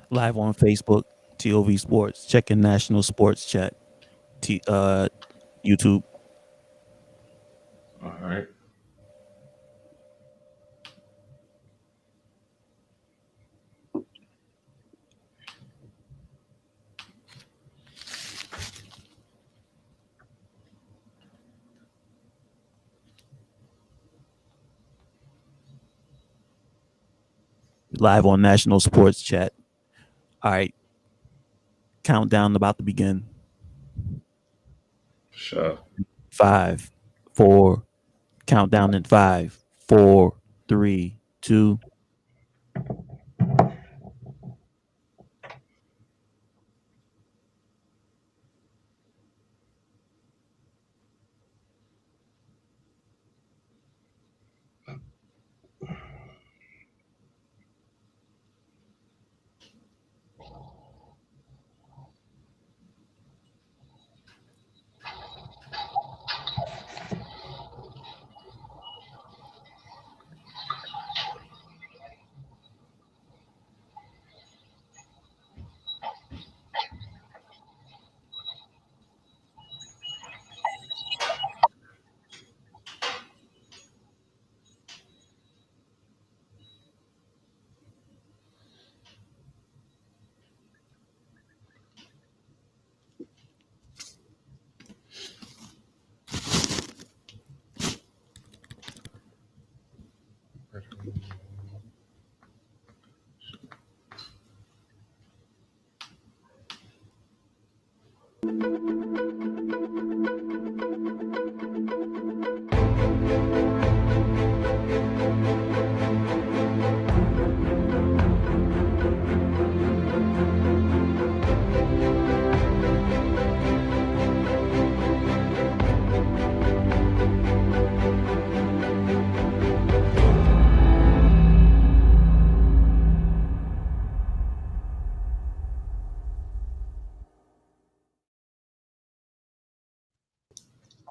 Live on Facebook, TOV Sports. Check in National Sports Chat, YouTube. All right. Live on National Sports Chat. All right. Countdown about to begin. Sure. 5, 4. Countdown in 5, 4, 3, 2.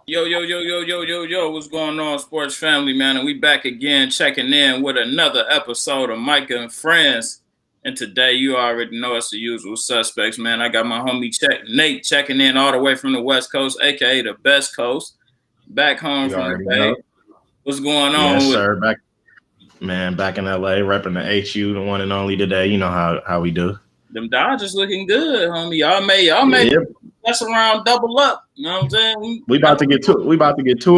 Yo, what's going on, sports family, man? And we back again, checking in with another episode of Micah and Friends. And today, you already know it's the usual suspects, man. I got my homie Nate checking in all the way from the West Coast, aka the best coast, back home You from the already Bay. know. What's going on? Yes, sir. Back in LA, repping the HU, the one and only today. You know how we do. Them Dodgers looking good, homie. Y'all may mess around, double up. You know what I'm saying? We about to get two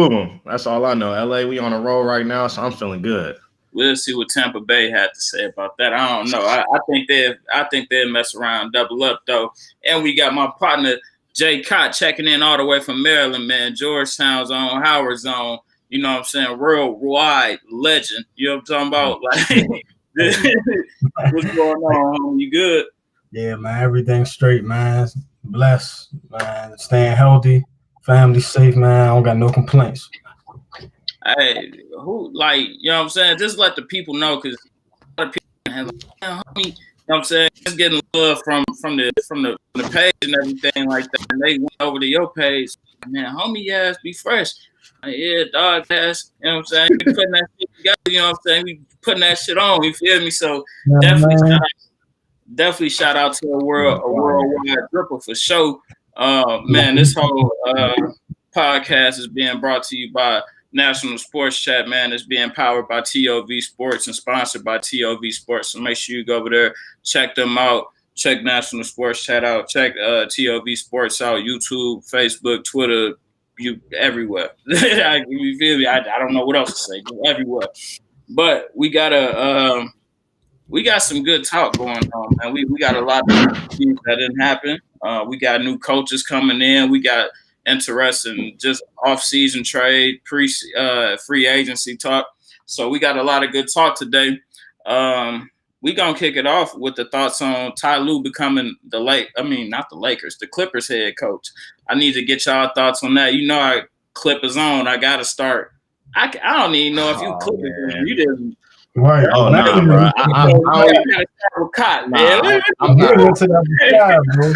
of them. That's all I know. LA, we on a roll right now, so I'm feeling good. We'll see what Tampa Bay had to say about that. I don't know. I think they'll mess around, double up though. And we got my partner Jay Cott checking in all the way from Maryland, man. Georgetown's on, Howard's on. You know what I'm saying? Worldwide legend. You know what I'm talking about? Like, what's going on, homie? You good? Yeah, man. Everything's straight, man. Blessed, man. Staying healthy, family safe, man. I don't got no complaints. Hey, you know what I'm saying? Just let the people know, because a lot of people have homie, you know what I'm saying? Just getting love from the page and everything like that. And they went over to your page, man, homie ass be fresh. Like, yeah, dog ass, you know what I'm saying? We putting that shit together, you know what I'm saying? We putting that shit on, you feel me? So definitely shout out to a worldwide dripper for sure. Man, this whole podcast is being brought to you by National Sports Chat, man. It's being powered by TOV Sports and sponsored by TOV Sports. So make sure you go over there, check them out, check National Sports Chat out, check TOV Sports out, YouTube, Facebook, Twitter, you everywhere. You feel me? I don't know what else to say. Everywhere. But we got some good talk going on, man. We got a lot of things that didn't happen. We got new coaches coming in. We got interesting just off-season trade, free agency talk. So we got a lot of good talk today. We gonna kick it off with the thoughts on Ty Lue becoming not the Lakers, the Clippers head coach. I need to get y'all thoughts on that. You know, our Clippers on. I gotta start. I don't even know if you Clippers. You didn't. Right. Oh, nah, bro. I'm getting into that guy, bro.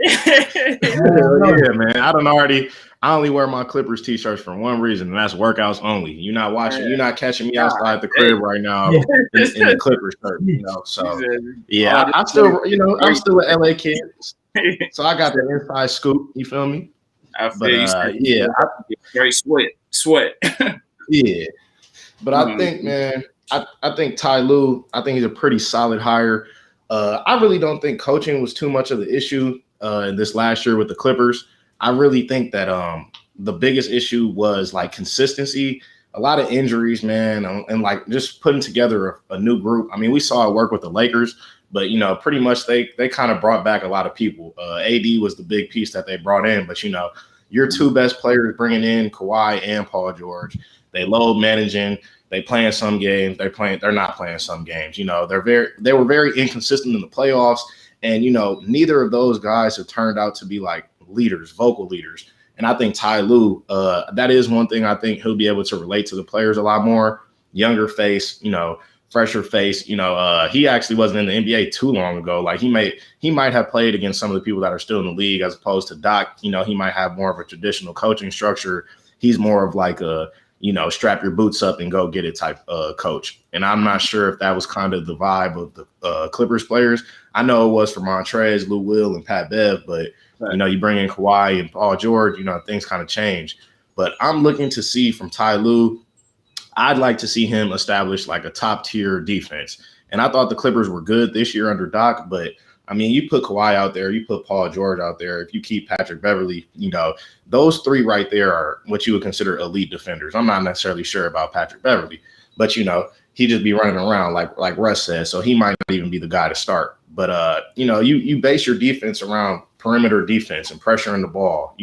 Yeah, man. I only wear my Clippers t-shirts for one reason, and that's workouts only. You're not watching, you're not catching me outside the crib right now in the Clippers shirt, So yeah, I still, I'm still an LA kid. So I got the inside scoop, you feel me? I feel yeah. Very sweat. Yeah. But I think, man, I think Ty Lue, I think he's a pretty solid hire. I really don't think coaching was too much of the issue in this last year with the Clippers. I really think that the biggest issue was like consistency, a lot of injuries, man, and like just putting together a new group. I mean, we saw it work with the Lakers, but pretty much they kind of brought back a lot of people. AD was the big piece that they brought in, but your two best players bringing in Kawhi and Paul George, they load managing. They playing some games. They're not playing some games. They were very inconsistent in the playoffs, and neither of those guys have turned out to be like leaders, vocal leaders. And I think Ty Lue, that is one thing I think he'll be able to relate to the players a lot more. Younger face, fresher face. He actually wasn't in the NBA too long ago. Like he might have played against some of the people that are still in the league, as opposed to Doc. He might have more of a traditional coaching structure. He's more of like a strap your boots up and go get it type coach. And I'm not sure if that was kind of the vibe of the Clippers players. I know it was for Montrez, Lou Will, and Pat Bev, but you bring in Kawhi and Paul George, things kind of change. But I'm looking to see from Ty Lue, I'd like to see him establish like a top tier defense. And I thought the Clippers were good this year under Doc, but I mean, you put Kawhi out there, you put Paul George out there. If you keep Patrick Beverly, those three right there are what you would consider elite defenders. I'm not necessarily sure about Patrick Beverly, but he just be running around like Russ says, so he might not even be the guy to start. But you base your defense around perimeter defense and pressuring the ball.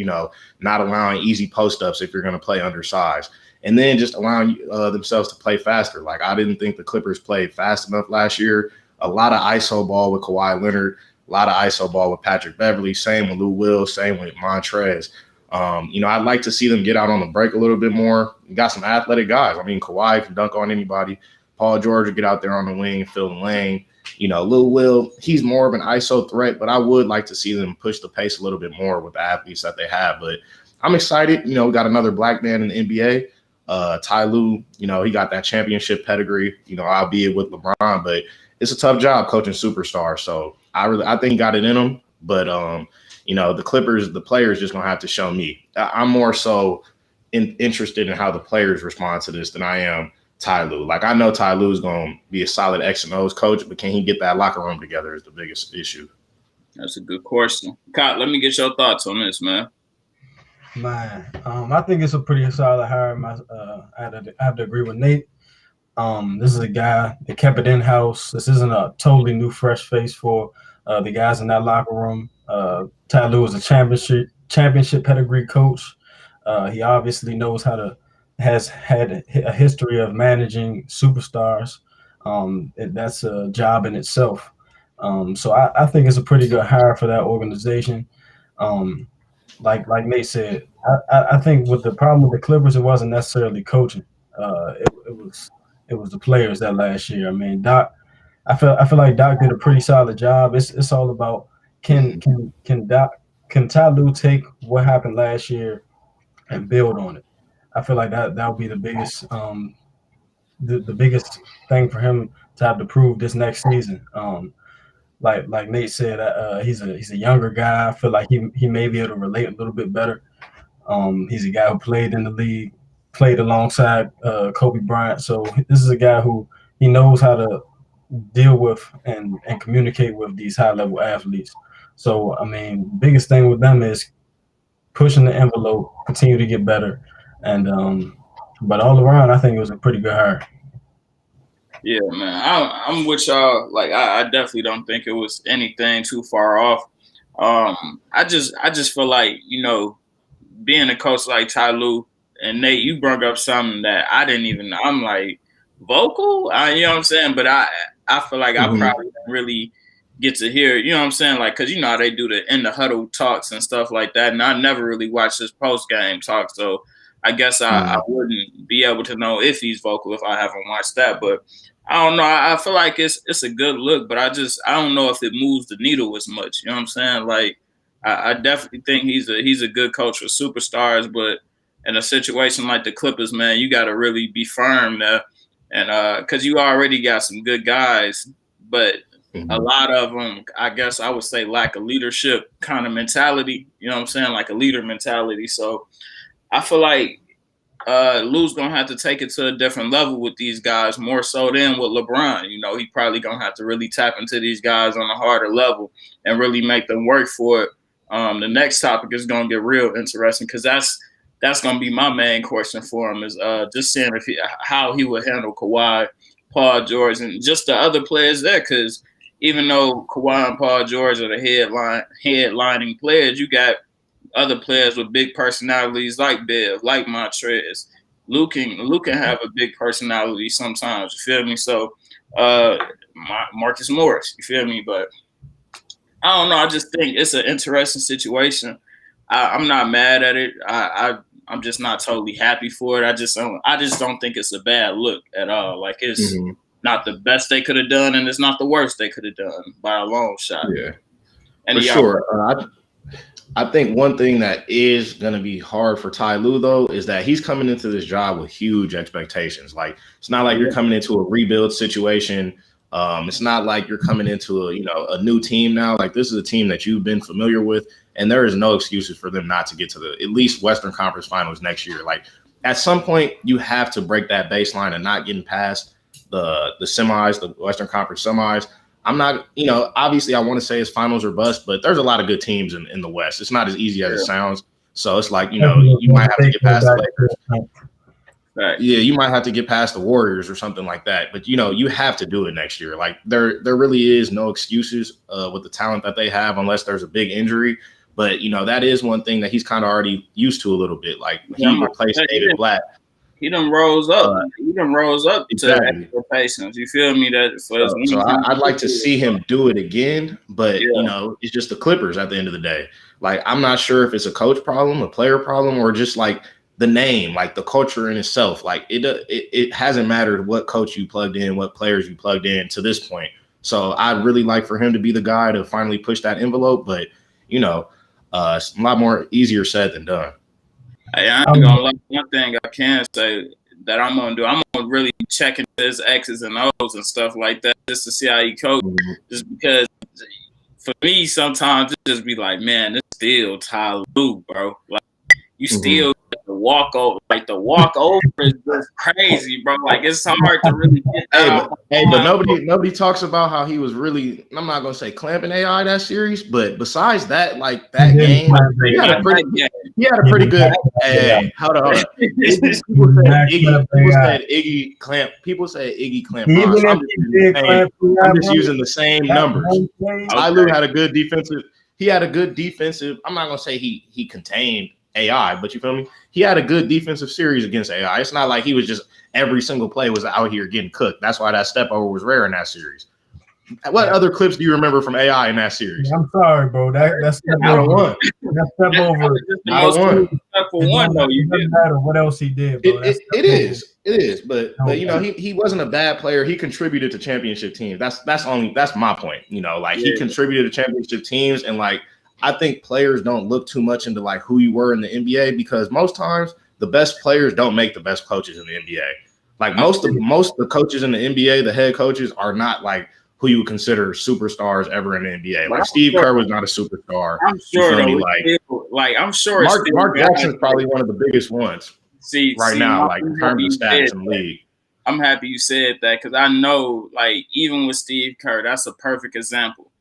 Not allowing easy post ups if you're going to play undersized, and then just allowing themselves to play faster. Like I didn't think the Clippers played fast enough last year. A lot of ISO ball with Kawhi Leonard, a lot of ISO ball with Patrick Beverly, same with Lou Will, same with Montrez. I'd like to see them get out on the break a little bit more. You got some athletic guys. I mean, Kawhi can dunk on anybody. Paul George will get out there on the wing, fill the lane. Lou Will, he's more of an ISO threat, but I would like to see them push the pace a little bit more with the athletes that they have. But I'm excited. We got another black man in the NBA. Ty Lue, he got that championship pedigree, albeit with LeBron, but it's a tough job coaching superstars. So I think he got it in him. But, the Clippers, the players just going to have to show me. I'm more so interested in how the players respond to this than I am Ty Lue. Like, I know Ty Lue is going to be a solid X and O's coach, but can he get that locker room together is the biggest issue. That's a good question. Cott, let me get your thoughts on this, man. Man, I think it's a pretty solid hire. I have to agree with Nate. This is a guy that kept it in-house. This isn't a totally new, fresh face for the guys in that locker room. Ty Lue is a championship pedigree coach. He obviously knows has had a history of managing superstars. That's a job in itself. So I think it's a pretty good hire for that organization. Like Nate said, I think with the problem with the Clippers, it wasn't necessarily coaching. It was the players that last year. I mean, Doc. I feel like Doc did a pretty solid job. It's all about can Ty Lue take what happened last year and build on it. I feel like that would be the biggest the biggest thing for him to have to prove this next season. Like Nate said, he's a younger guy. I feel like he may be able to relate a little bit better. He's a guy who played in the league, played alongside Kobe Bryant. So this is a guy who he knows how to deal with and communicate with these high-level athletes. So, I mean, biggest thing with them is pushing the envelope, continue to get better. And but all around, I think it was a pretty good hire. Yeah, man. I'm with y'all. Like, I definitely don't think it was anything too far off. I just feel like, being a coach like Ty Lue, and Nate, you brought up something that I didn't even know. I'm like, vocal? You know what I'm saying? But I feel like I probably didn't really get to hear, you know what I'm saying? Like, because how they do the in the huddle talks and stuff like that. And I never really watched his post-game talk. So I guess I wouldn't be able to know if he's vocal if I haven't watched that. But I don't know. I feel like it's a good look, but I don't know if it moves the needle as much. You know what I'm saying? Like, I definitely think he's a good coach for superstars, but in a situation like the Clippers, man, you got to really be firm there, and because you already got some good guys, but a lot of them, I guess I would say, lack a leadership kind of mentality. You know what I'm saying? Like a leader mentality. So I feel like Lou's gonna have to take it to a different level with these guys, more so than with LeBron. You know, he probably gonna have to really tap into these guys on a harder level and really make them work for it. The next topic is gonna get real interesting because that's gonna be my main question for him is just seeing how he would handle Kawhi, Paul George, and just the other players there. Because even though Kawhi and Paul George are the headlining players, you got other players with big personalities like Bev, like Montrez. Luke can have a big personality sometimes, you feel me? So Marcus Morris, you feel me? But I don't know. I just think it's an interesting situation. I'm not mad at it. I'm just not totally happy for it. I just don't think it's a bad look at all. Like it's not the best they could have done, and it's not the worst they could have done by a long shot. Yeah, and for sure. I think one thing that is going to be hard for Ty Lue, though, is that he's coming into this job with huge expectations. Like, it's not like you're coming into a rebuild situation. It's not like you're coming into a new team now. Like, this is a team that you've been familiar with, and there is no excuses for them not to get to the at least Western Conference Finals next year. Like, at some point, you have to break that baseline and not getting past the semis, the Western Conference semis. I'm not, obviously I want to say it's finals or bust, but there's a lot of good teams in the West. It's not as easy as it sounds. So it's like, you might have to get past the Lakers. Right. Yeah, you might have to get past the Warriors or something like that. But, you have to do it next year. Like there really is no excuses with the talent that they have unless there's a big injury. But, that is one thing that he's kind of already used to a little bit. Like he replaced David Blatt. He done rose up. To expectations. You feel me? So I'd like to see him do it again, but it's just the Clippers at the end of the day. Like I'm not sure if it's a coach problem, a player problem, or just like the name, like the culture in itself. Like it hasn't mattered what coach you plugged in, what players you plugged in to this point. So I'd really like for him to be the guy to finally push that envelope, but it's a lot more easier said than done. Hey, I ain't gonna lie. One thing I can say that I'm gonna do, I'm gonna really check into his X's and O's and stuff like that just to see how he coaches. Just because for me, sometimes it just be like, man, this still Ty Lue, bro. Like you still get the walk over. Like the walk over is just crazy, bro. Like it's hard to really get that. But nobody talks about how he was really. I'm not gonna say clamping AI that series, but besides that, like that game, he had a pretty good. Hey, hold on. People said Iggy clamp. People say Iggy clamp. I'm just using the same numbers. Ty Lue had a good defensive. He had a good defensive. I'm not gonna say he contained AI, but you feel me? He had a good defensive series against AI. It's not like he was just every single play was out here getting cooked. That's why that step over was rare in that series. What other clips do you remember from AI in that series? I'm sorry, bro. That's step over. That step over. It doesn't matter what else he did, bro. It is. But he wasn't a bad player. He contributed to championship teams. That's my point. He contributed to championship teams, and like I think players don't look too much into like who you were in the NBA because most times the best players don't make the best coaches in the NBA. Like most of the coaches in the NBA, the head coaches are not like who you would consider superstars ever in the NBA. Like Steve Kerr was not a superstar. I'm sure. I'm sure. Mark Jackson's probably one of the biggest ones. Now, like in terms of stats in the league. I'm happy you said that because I know, like, even with Steve Kerr, that's a perfect example.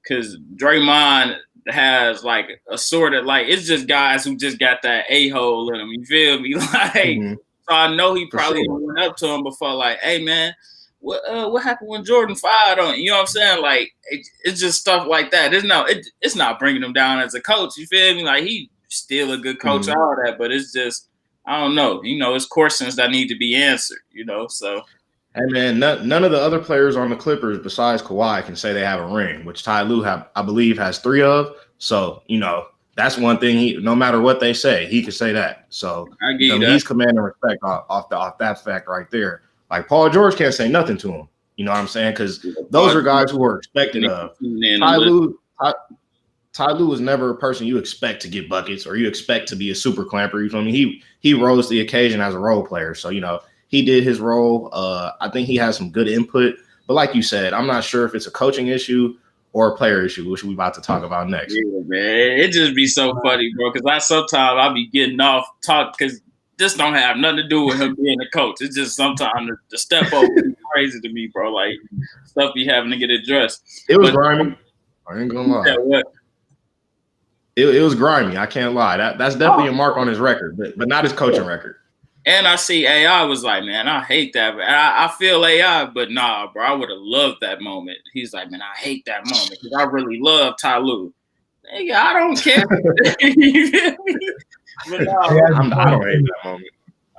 Because Draymond has like a sort of like it's just guys who just got that a-hole in them. You feel me? Like, so I know he probably went up to him before, like, hey man. What happened when Jordan fired on? You know what I'm saying? Like it's just stuff like that. It's not bringing him down as a coach. You feel me? Like he's still a good coach, all that, but it's just I don't know. It's questions that need to be answered. So. Hey man, none of the other players on the Clippers besides Kawhi can say they have a ring, which Ty Lue I believe has 3 of. So that's one thing. No matter what they say, he can say that. So he's commanding respect off that fact right there. Like Paul George can't say nothing to him. You know what I'm saying? Because those are guys who are expected of. Ty Lue was never a person you expect to get buckets or you expect to be a super clamper. You feel me? He rose to the occasion as a role player. So, he did his role. I think he has some good input. But like you said, I'm not sure if it's a coaching issue or a player issue, which we're about to talk about next. Yeah, man. It just be so funny, bro, because sometimes I'll be getting off talk because this don't have nothing to do with him being a coach. It's just sometimes the step over is crazy to me, bro. Like, stuff be having to get addressed. It was grimy. I ain't gonna lie. Yeah, what? It was grimy. I can't lie. That's definitely a mark on his record, but not his coaching record. And I see AI was like, man, I hate that. I feel AI, but nah, bro, I would have loved that moment. He's like, man, I hate that moment because I really love Ty Lue. Nigga, I don't care. But nah, I don't hate that moment.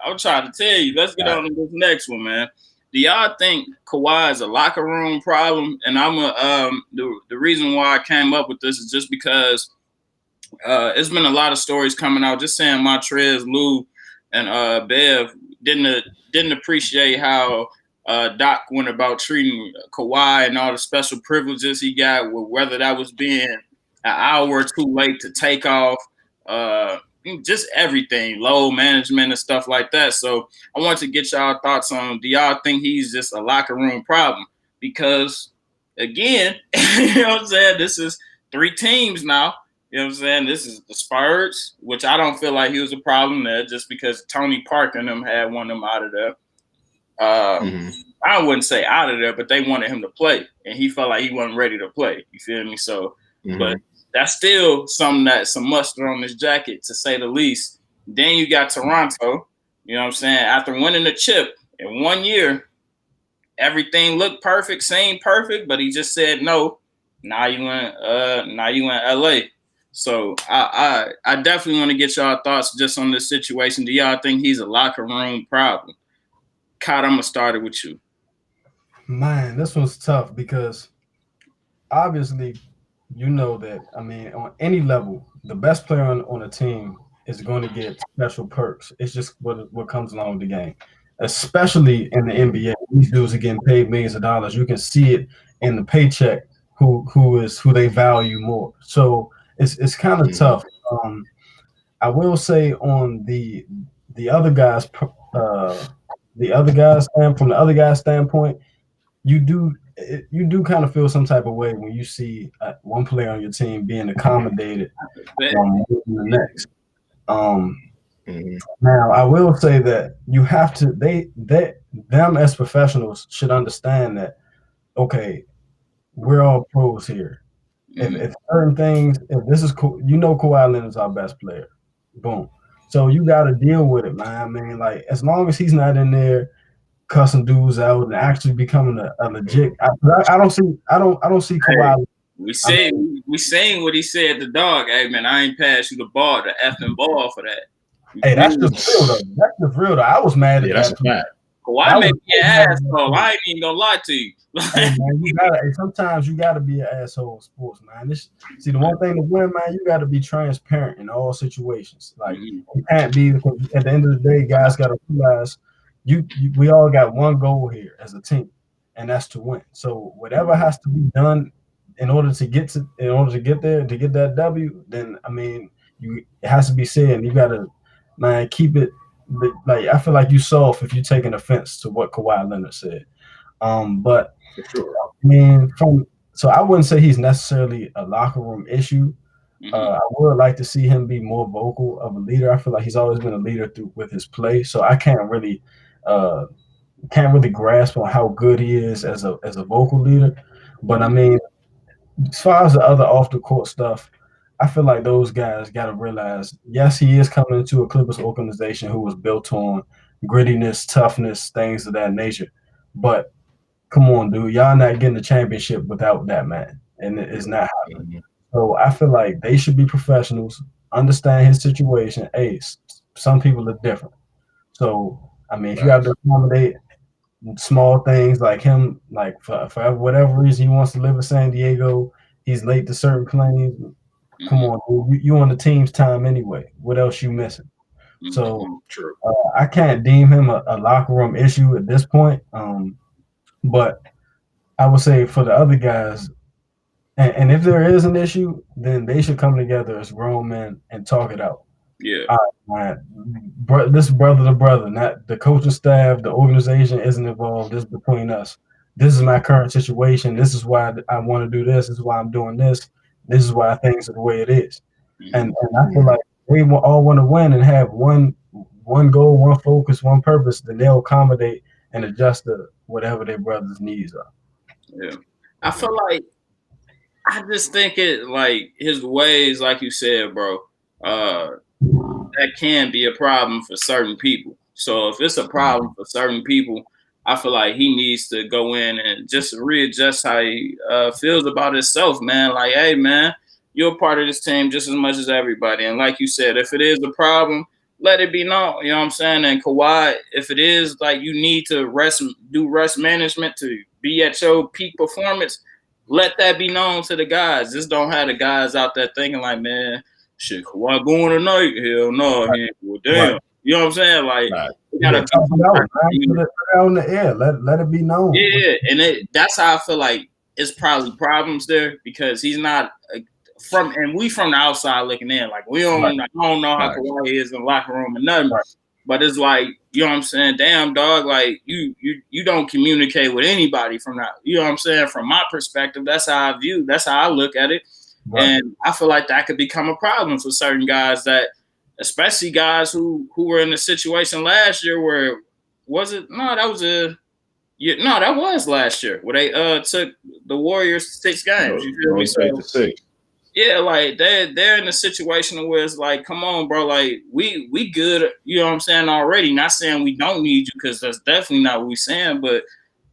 I'm trying to tell you. Let's get on to this next one, man. Do y'all think Kawhi is a locker room problem? And the reason why I came up with this is just because it's been a lot of stories coming out just saying Montrezl, Lou, and Bev didn't appreciate how Doc went about treating Kawhi and all the special privileges he got, whether that was being an hour or too late to take off, just everything, load management and stuff like that. So I want to get y'all thoughts on, do y'all think he's just a locker room problem? Because, again, you know what I'm saying, this is 3 teams now. You know what I'm saying? This is the Spurs, which I don't feel like he was a problem there just because Tony Parker and them had wanted him out of there. I wouldn't say out of there, but they wanted him to play, and he felt like he wasn't ready to play. You feel me? So, but that's still some mustard on his jacket, to say the least. Then you got Toronto, you know what I'm saying? After winning the chip in 1 year, everything looked perfect, seemed perfect, but he just said no. Now you in LA. So I definitely want to get y'all thoughts just on this situation. Do y'all think he's a locker room problem? Kyle, I'm gonna start it with you. Man, this one's tough because obviously you know that, I mean, on any level, the best player on a team is going to get special perks. It's just what comes along with the game, especially in the NBA. These dudes are getting paid millions of dollars. You can see it in the paycheck who they value more. So it's kind of tough. I will say on the other guys, from the other guy's standpoint, you do kind of feel some type of way when you see one player on your team being accommodated the next. Now I will say that you have to them as professionals should understand that, okay, we're all pros here. If certain things, if this is cool, Kawhi Leonard's our best player. Boom. So you got to deal with it, man. I mean, like, as long as he's not in there cussing dudes out and actually becoming a legit, I don't see Kawhi. Hey, we saying what he said to Dog. Hey man, I ain't pass you the ball, the effing ball for that. Hey, that's just real though. That's just real though. I was mad at that's that. A fact. Kawhi may be an asshole. I ain't even gonna lie to you. Hey, man, sometimes you gotta be an asshole in sports, man. The one thing to win, man, you gotta be transparent in all situations. Like, you can't be, because at the end of the day, guys gotta realize we all got one goal here as a team, and that's to win. So whatever has to be done in order to get there, to get that W, then I mean, it has to be said, and you gotta, man, keep it. Like, I feel like you soft if you're taking offense to what Kawhi Leonard said. But I mean, so I wouldn't say he's necessarily a locker room issue. I would like to see him be more vocal of a leader. I feel like he's always been a leader with his play, so I can't really grasp on how good he is as a vocal leader. But I mean, as far as the other off the court stuff, I feel like those guys got to realize, yes, he is coming into a Clippers organization who was built on grittiness, toughness, things of that nature. But come on, dude, y'all not getting the championship without that man, and it's not happening. So I feel like they should be professionals, understand his situation. Hey, some people are different. So, I mean, if you have to accommodate small things like him, like for whatever reason he wants to live in San Diego, he's late to certain planes. Come on, dude, you on the team's time anyway. What else you missing? So I can't deem him a locker room issue at this point. But I would say for the other guys, And if there is an issue, then they should come together as grown men and talk it out. Yeah. All right, man. This brother to brother, not the coaching staff, the organization isn't involved. This is between us. This is my current situation. This is why I want to do this. This is why I'm doing this. This is why things are the way it is. And I feel like they all want to win and have one goal, one focus, one purpose. Then they'll accommodate and adjust to whatever their brother's needs are. Yeah, I feel like I just think it like his ways, like you said, bro. That can be a problem for certain people. So if it's a problem for certain people, I feel like he needs to go in and just readjust how he feels about himself, man. Like, hey, man, you're a part of this team just as much as everybody. And like you said, if it is a problem, let it be known. You know what I'm saying? And Kawhi, if it is like you need to do rest management to be at your peak performance, let that be known to the guys. Just don't have the guys out there thinking like, man, shit, Kawhi going tonight? Hell no. Right. Well, damn. Right. You know what I'm saying? Like, we gotta put it on the air. Let it be known. Yeah, and that's how I feel like it's probably problems there because he's not from the outside looking in. Like we don't, I don't know how Kawhi is in the locker room and nothing. Right. But it's like, you know what I'm saying? Damn, dog, like you don't communicate with anybody from that. You know what I'm saying? From my perspective, that's how I look at it. Right. And I feel like that could become a problem for certain guys that, especially guys who were in the situation last year where that was last year where they took the Warriors 6 games. You feel me? So, yeah, like they're in a situation where it's like, come on, bro, like we good, you know what I'm saying, already. Not saying we don't need you, because that's definitely not what we're saying, but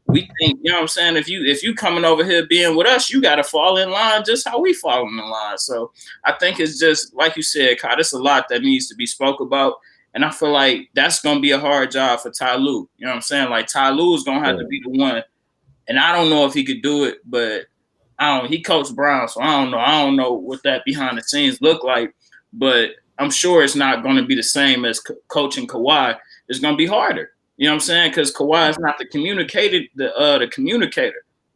we think, you know what I'm saying, if you coming over here being with us, you gotta fall in line just how we fall in line. So I think it's just like you said, Kyle, it's a lot that needs to be spoke about. And I feel like that's gonna be a hard job for Ty Lue. You know what I'm saying? Like Ty Lue is gonna have to be the one. And I don't know if he could do it, but he coached Brown, so I don't know what that behind the scenes look like, but I'm sure it's not going to be the same as coaching Kawhi. It's going to be harder. You know what I'm saying? Because Kawhi is not the communicator.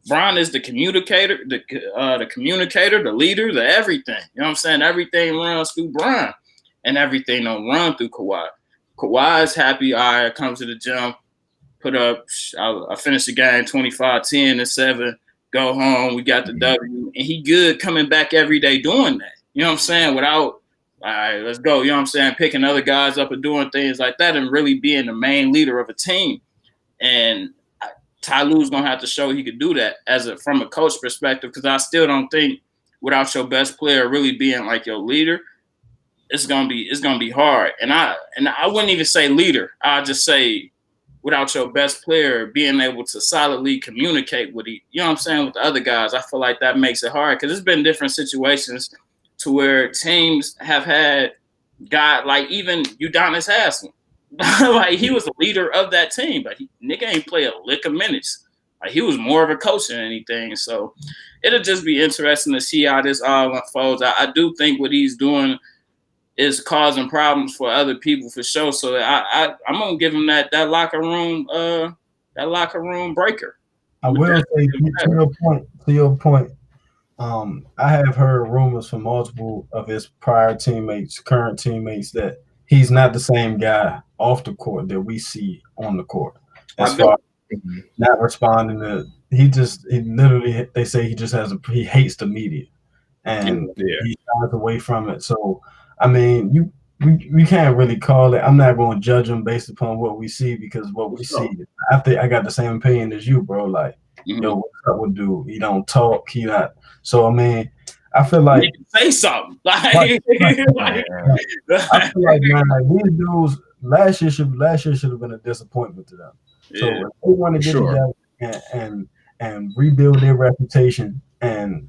Brown is the communicator, the communicator, the leader, the everything. You know what I'm saying? Everything runs through Brown, and everything don't run through Kawhi. Kawhi is happy. All right, comes to the gym, put up. I finished the game 25, 10, and 7. Go home, we got the W, and he good coming back every day doing that. You know what I'm saying? Without, all right, let's go. You know what I'm saying? Picking other guys up and doing things like that and really being the main leader of a team. And Ty Lue's going to have to show he could do that from a coach perspective, because I still don't think without your best player really being like your leader, it's gonna be hard. And I wouldn't even say leader. I'd just say without your best player being able to solidly communicate with you know what I'm saying, with the other guys, I feel like that makes it hard, because there's been different situations to where teams have had guys like even Udonis Haslem. Like he was the leader of that team, but nigga ain't play a lick of minutes. Like he was more of a coach than anything. So it'll just be interesting to see how this all unfolds. I do think what he's doing is causing problems for other people for sure. So I'm gonna give him that locker room breaker. I will say to your point. I have heard rumors from multiple of his prior teammates, current teammates, that he's not the same guy off the court that we see on the court. As far as not responding to, they say he hates the media, and he shies away from it. So I mean, we can't really call it. I'm not going to judge him based upon what we see, because what we see, I think I got the same opinion as you, bro. Like, yo, what's up with dude? He don't talk. He not. So I mean, I feel like say something. Like, I feel like, man, like these dudes last year should have been a disappointment to them. So if they want to get together and rebuild their reputation, and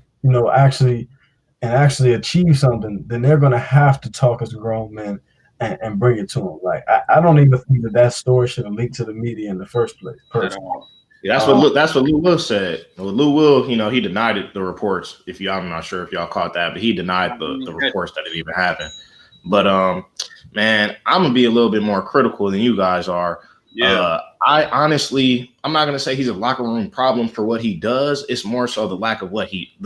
actually achieve something, then they're going to have to talk as grown men and bring it to them. Like, I don't even think that story should have leaked to the media in the first place. Yeah, that's what Lou Will said. Well, Lou Will, he denied the reports. I'm not sure if y'all caught that, but he denied the reports that it even happened. But man, I'm gonna be a little bit more critical than you guys are. Yeah. I'm not gonna say he's a locker room problem for what he does. It's more so the lack of what he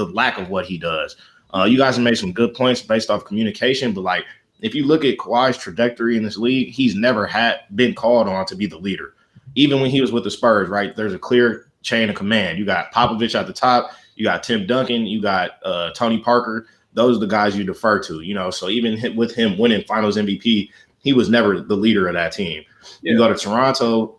does. You guys have made some good points based off communication, but like if you look at Kawhi's trajectory in this league, he's never been called on to be the leader. Even when he was with the Spurs, right? There's a clear chain of command. You got Popovich at the top, you got Tim Duncan, you got Tony Parker. Those are the guys you defer to, So even with him winning Finals MVP, he was never the leader of that team. Yeah. You go to Toronto,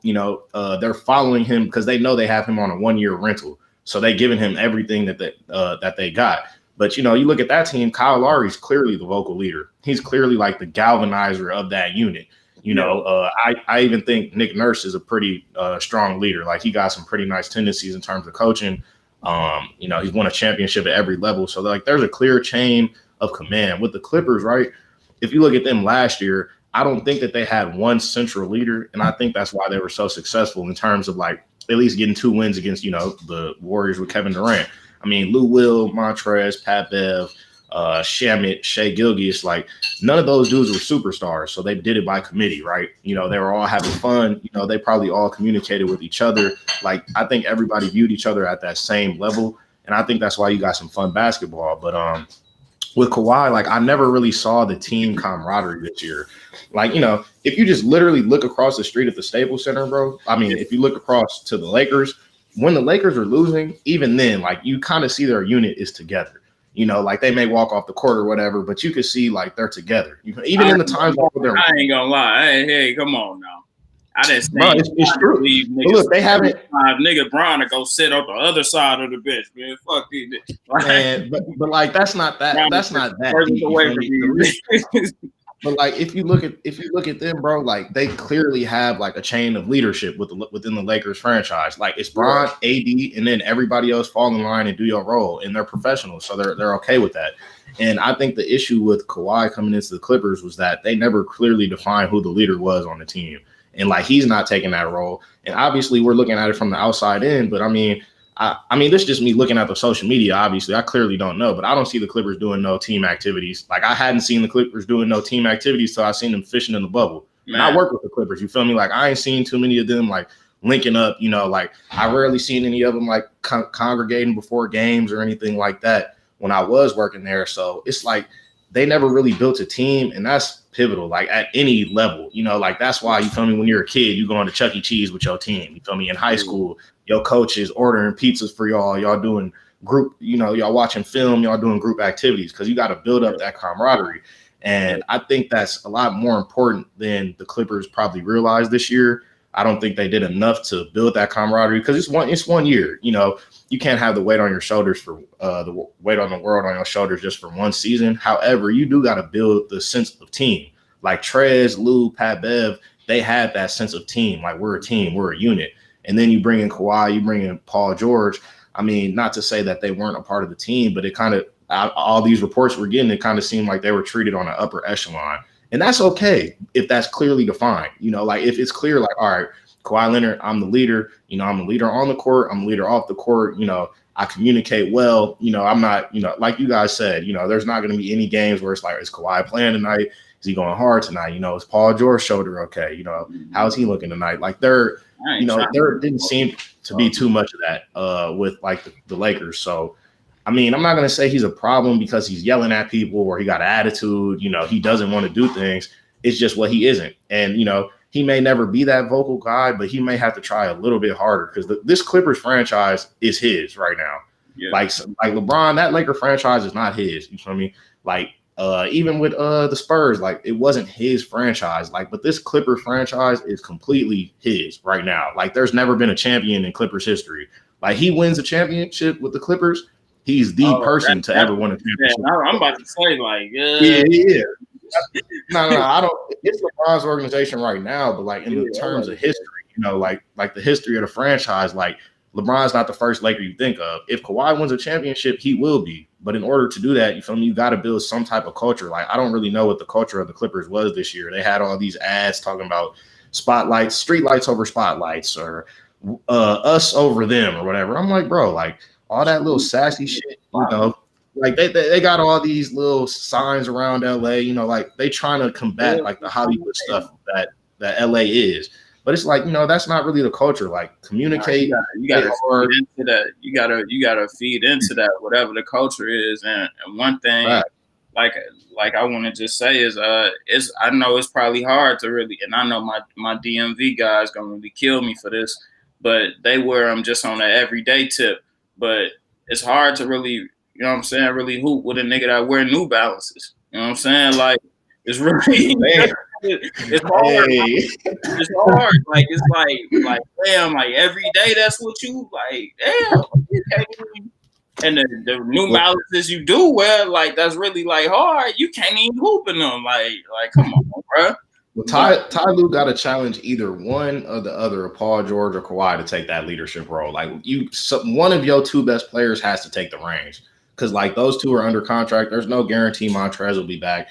they're following him because they know they have him on a 1-year rental, so they giving him everything that they got. But you look at that team, Kyle Lowry's clearly the vocal leader. He's clearly like the galvanizer of that unit. I even think Nick Nurse is a pretty strong leader. Like he got some pretty nice tendencies in terms of coaching. He's won a championship at every level. So like there's a clear chain of command with the Clippers, right? If you look at them last year, I don't think that they had one central leader. And I think that's why they were so successful in terms of like at least getting 2 wins against, the Warriors with Kevin Durant. I mean, Lou Will, Montrez, Pat Bev, Shamet, Shea Gilgeous, like none of those dudes were superstars. So they did it by committee, right? They were all having fun. They probably all communicated with each other. Like I think everybody viewed each other at that same level. And I think that's why you got some fun basketball. But with Kawhi, like I never really saw the team camaraderie this year. Like, if you just literally look across the street at the Staples Center, bro, I mean, if you look across to the Lakers, when the Lakers are losing, even then, like you kind of see their unit is together. Like they may walk off the court or whatever, but you can see like they're together. Even in the times where I ain't gonna lie. Hey, come on now. I didn't say it's true. Look, they haven't. Nigga Bron to go sit on the other side of the bench, man. Fuck these niggas. But like that's not that. That's not that. But like if you look at them, bro, like they clearly have like a chain of leadership within the Lakers franchise. Like it's Bron, AD, and then everybody else fall in line and do your role, and they're professionals, so they're okay with that. And I think the issue with Kawhi coming into the Clippers was that they never clearly defined who the leader was on the team, and like he's not taking that role. And obviously, we're looking at it from the outside in, but I mean, this is just me looking at the social media. Obviously, I clearly don't know, but I don't see the Clippers doing no team activities. Like I hadn't seen the Clippers doing no team activities till I seen them fishing in the bubble. Man. And I work with the Clippers. You feel me? Like I ain't seen too many of them like linking up. Like I rarely seen any of them like congregating before games or anything like that when I was working there. So it's like they never really built a team, and that's pivotal. Like at any level, like that's why you feel me. When you're a kid, you go to Chuck E. Cheese with your team. You feel me? In high school. Your coach is ordering pizzas for y'all doing group, y'all watching film, y'all doing group activities because you got to build up that camaraderie. And I think that's a lot more important than the Clippers probably realized this year. I don't think they did enough to build that camaraderie because it's 1 year. You can't have the weight on your shoulders for the weight on the world on your shoulders just for one season. However, you do got to build the sense of team. Like Trez, Lou, Pat Bev, they had that sense of team. Like we're a team, we're a unit. And then you bring in Kawhi, you bring in Paul George. I mean, not to say that they weren't a part of the team, but it kind of all these reports we're getting, it kind of seemed like they were treated on an upper echelon. And that's okay if that's clearly defined. Like if it's clear, like, all right, Kawhi Leonard, I'm the leader. I'm the leader on the court. I'm the leader off the court. I communicate well. I'm not, like you guys said, there's not going to be any games where it's like, is Kawhi playing tonight? Is he going hard tonight? Is Paul George's shoulder okay? How's he looking tonight? Like there didn't seem to be too much of that with like the Lakers. So, I mean, I'm not going to say he's a problem because he's yelling at people or he got an attitude. He doesn't want to do things. It's just what he isn't. And, he may never be that vocal guy, but he may have to try a little bit harder because this Clippers franchise is his right now. Yeah. Like LeBron, that Laker franchise is not his. You feel me? Like, even with the Spurs, like it wasn't his franchise. Like, but this Clippers franchise is completely his right now. Like, there's never been a champion in Clippers history. Like, he wins a championship with the Clippers, he's the person to ever win a championship. Yeah, I'm about to say, like, yeah. No, I don't. It's LeBron's organization right now, but like in the terms of history, like the history of the franchise, like LeBron's not the first Laker you think of. If Kawhi wins a championship, he will be. But in order to do that, you feel me? You got to build some type of culture. Like I don't really know what the culture of the Clippers was this year. They had all these ads talking about spotlights, street lights over spotlights, or us over them, or whatever. I'm like, bro, like all that little sassy shit, Like they got all these little signs around LA, like they trying to combat like the Hollywood stuff that LA is. But it's like, that's not really the culture. Like, communicate. You gotta feed into that. You gotta feed into that, whatever the culture is. And one thing, right. like I want to just say is, I know it's probably hard to really, and I know my DMV guys gonna really kill me for this, but they wear them just on an everyday tip. But it's hard to really, you know what I'm saying, really hoop with a nigga that wear New Balances. You know what I'm saying? Like, it's really it's hard. It's hard. Like, it's like damn, like every day that's what you like. Damn, you can't even, and the New Balances you do wear, like, that's really like hard. You can't even hoop in them. Like come on, bro. Well, Ty Lue got to challenge either one or the other, Paul George or Kawhi, to take that leadership role. Like, one of your two best players has to take the reins, because like those two are under contract. There's no guarantee Montrez will be back.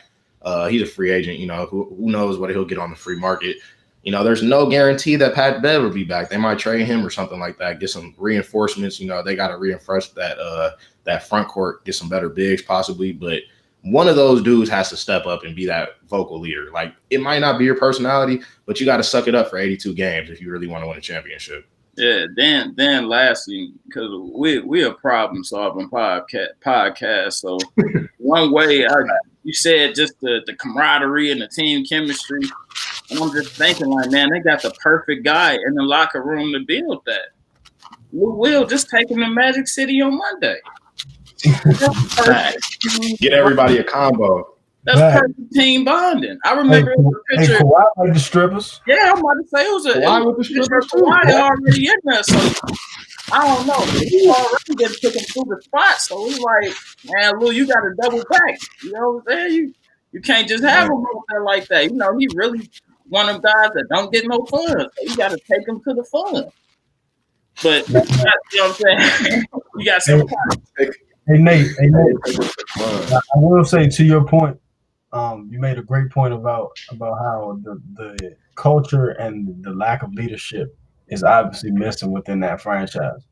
He's a free agent. Who knows what he'll get on the free market. There's no guarantee that Pat Bev will be back. They might trade him or something like that. Get some reinforcements. They got to reinforce that front court. Get some better bigs possibly, but one of those dudes has to step up and be that vocal leader. Like, it might not be your personality, but you got to suck it up for 82 games if you really want to win a championship. Yeah. Then lastly, because we a problem solving podcast. So one way, you said just the camaraderie and the team chemistry. And I'm just thinking, like, man, they got the perfect guy in the locker room to build that. Lou Will just taking the Magic City on Monday. Get everybody a combo. That's perfect team bonding. I remember the picture. Kawhi like the strippers. Yeah, I'm about to say it was with the strippers too. Kawhi already in there, so I don't know. He already get took him through the spot, so he's like, man, Lou, you got to double back. You know what I'm saying? You can't just have him out there like that. He really one of them guys that don't get no fun. So you got to take him to the fun. But you know what I'm saying? You got some. Hey Nate, I will say, to your point, you made a great point about how the culture and the lack of leadership is obviously missing within that franchise.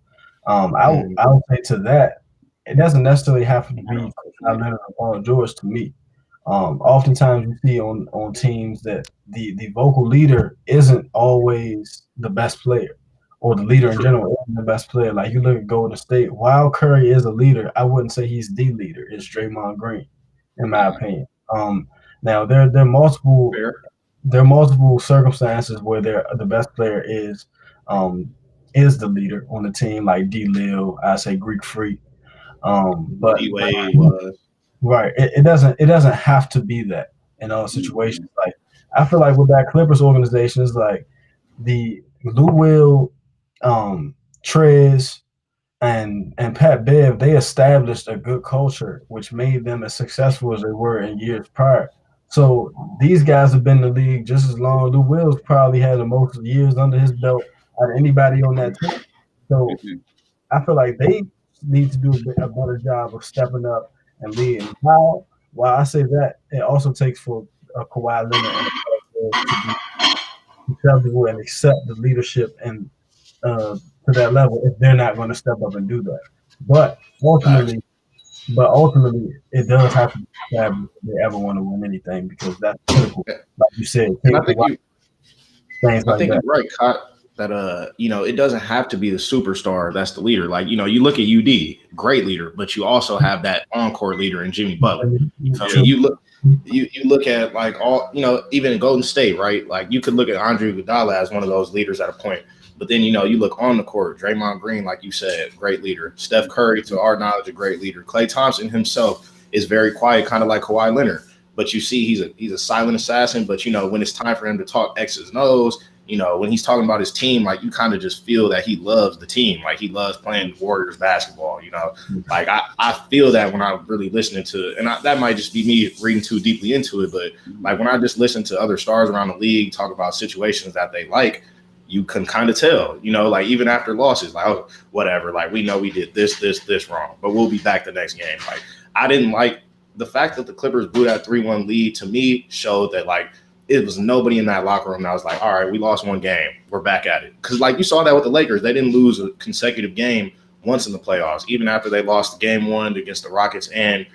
I would say to that, it doesn't necessarily have to be Leonard or Paul George to me. Oftentimes you see on teams that the vocal leader isn't always the best player, or the leader in general isn't the best player. Like, you look at Golden State, while Curry is a leader, I wouldn't say he's the leader. It's Draymond Green, in my opinion. Now there are multiple circumstances where the best player is the leader on the team, like D. Lil, I say Greek Freak. But D-Wade was. Right. It doesn't have to be that in all situations. Like, I feel like with that Clippers organization, it's like the Lou Will, Trez, and Pat Bev, they established a good culture, which made them as successful as they were in years prior. So these guys have been in the league just as long. Lou Will's probably had the most years under his belt out of anybody on that team. So I feel like they need to do a better job of stepping up and leading. While I say that, it also takes for Kawhi Leonard to be acceptable and accept the leadership and to that level if they're not going to step up and do that. But ultimately, it does have to be established if they ever want to win anything, because that's critical. Like you said, and I think you're right, Cot, that it doesn't have to be the superstar that's the leader. Like, you look at UD, great leader, but you also have that on-court leader in Jimmy Butler. You look at, like, all, even in Golden State, right? Like, you could look at Andre Iguodala as one of those leaders at a point. But then, you look on the court, Draymond Green, like you said, great leader. Steph Curry, to our knowledge, a great leader. Klay Thompson himself is very quiet, kind of like Kawhi Leonard. But you see he's a silent assassin. But, when it's time for him to talk X's and O's, when he's talking about his team, like, you kind of just feel that he loves the team. Like, he loves playing Warriors basketball, Like, I feel that when I'm really listening to it. And that might just be me reading too deeply into it. But, like, when I just listen to other stars around the league talk about situations that they like, you can kind of tell, like, even after losses, like, oh, whatever, like, we know we did this wrong, but we'll be back the next game. Like, I didn't like the fact that the Clippers blew that 3-1 lead. To me, showed that, like, it was nobody in that locker room that was like, all right, we lost one game, we're back at it. Because, like, you saw that with the Lakers. They didn't lose a consecutive game once in the playoffs, even after they lost game one against the Rockets and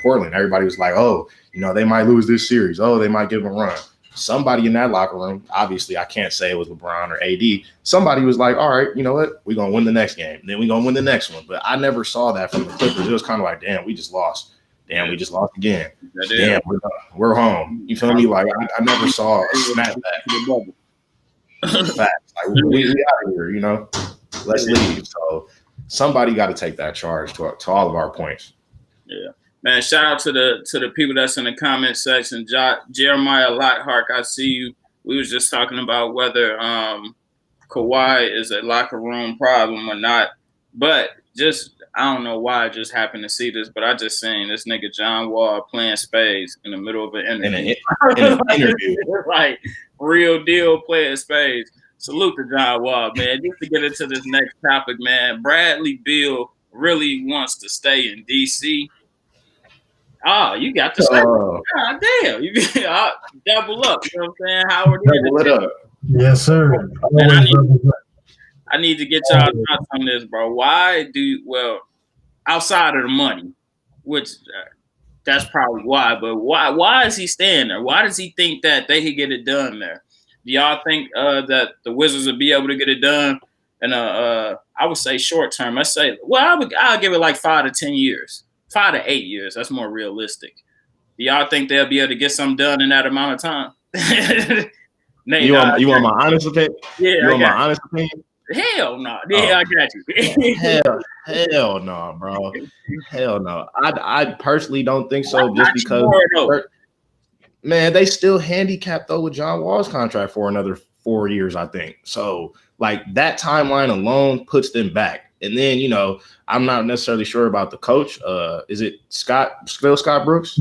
Portland. Everybody was like, oh, they might lose this series. Oh, they might give them a run. somebody in that locker room, obviously I can't say it was LeBron or AD, somebody was like, all right, you know what? We're going to win the next game. Then we're going to win the next one. But I never saw that from the Clippers. It was kind of like, damn, we just lost. Damn, we just lost again. Damn, we're home. You feel me? Like, I never saw a snapback. Facts. Like, we out of here, you know? Let's leave. So somebody got to take that charge to all of our points. Yeah. Man, shout out to the people that's in the comment section. Jeremiah Lockhart, I see you. We was just talking about whether Kawhi is a locker room problem or not. But just, I don't know why I just happened to see this, but I just seen this nigga John Wall playing spades in the middle of an interview. In an interview. Like, real deal playing spades. Salute to John Wall, man. Just to get into this next topic, man. Bradley Beal really wants to stay in D.C. Oh, you got to say, God damn, you double up. You know what I'm saying? Howard, double it up. Yes, sir. I need to get y'all thoughts on this, bro. Why outside of the money, which that's probably why, but why is he staying there? Why does he think that they could get it done there? Do y'all think that the Wizards would be able to get it done in I would say short term? Let's say, I'll give it like 5 to 10 years. 5 to 8 years. That's more realistic. Do y'all think they'll be able to get something done in that amount of time? Nate, you want my honest opinion? Yeah, you want my honest opinion? Hell no. Yeah, I got you. hell no, bro. Hell no. I personally don't think so. Just because, man, they still handicapped though with John Wall's contract for another 4 years, I think. So, like, that timeline alone puts them back. And then, you know, I'm not necessarily sure about the coach. Is it Scott Brooks?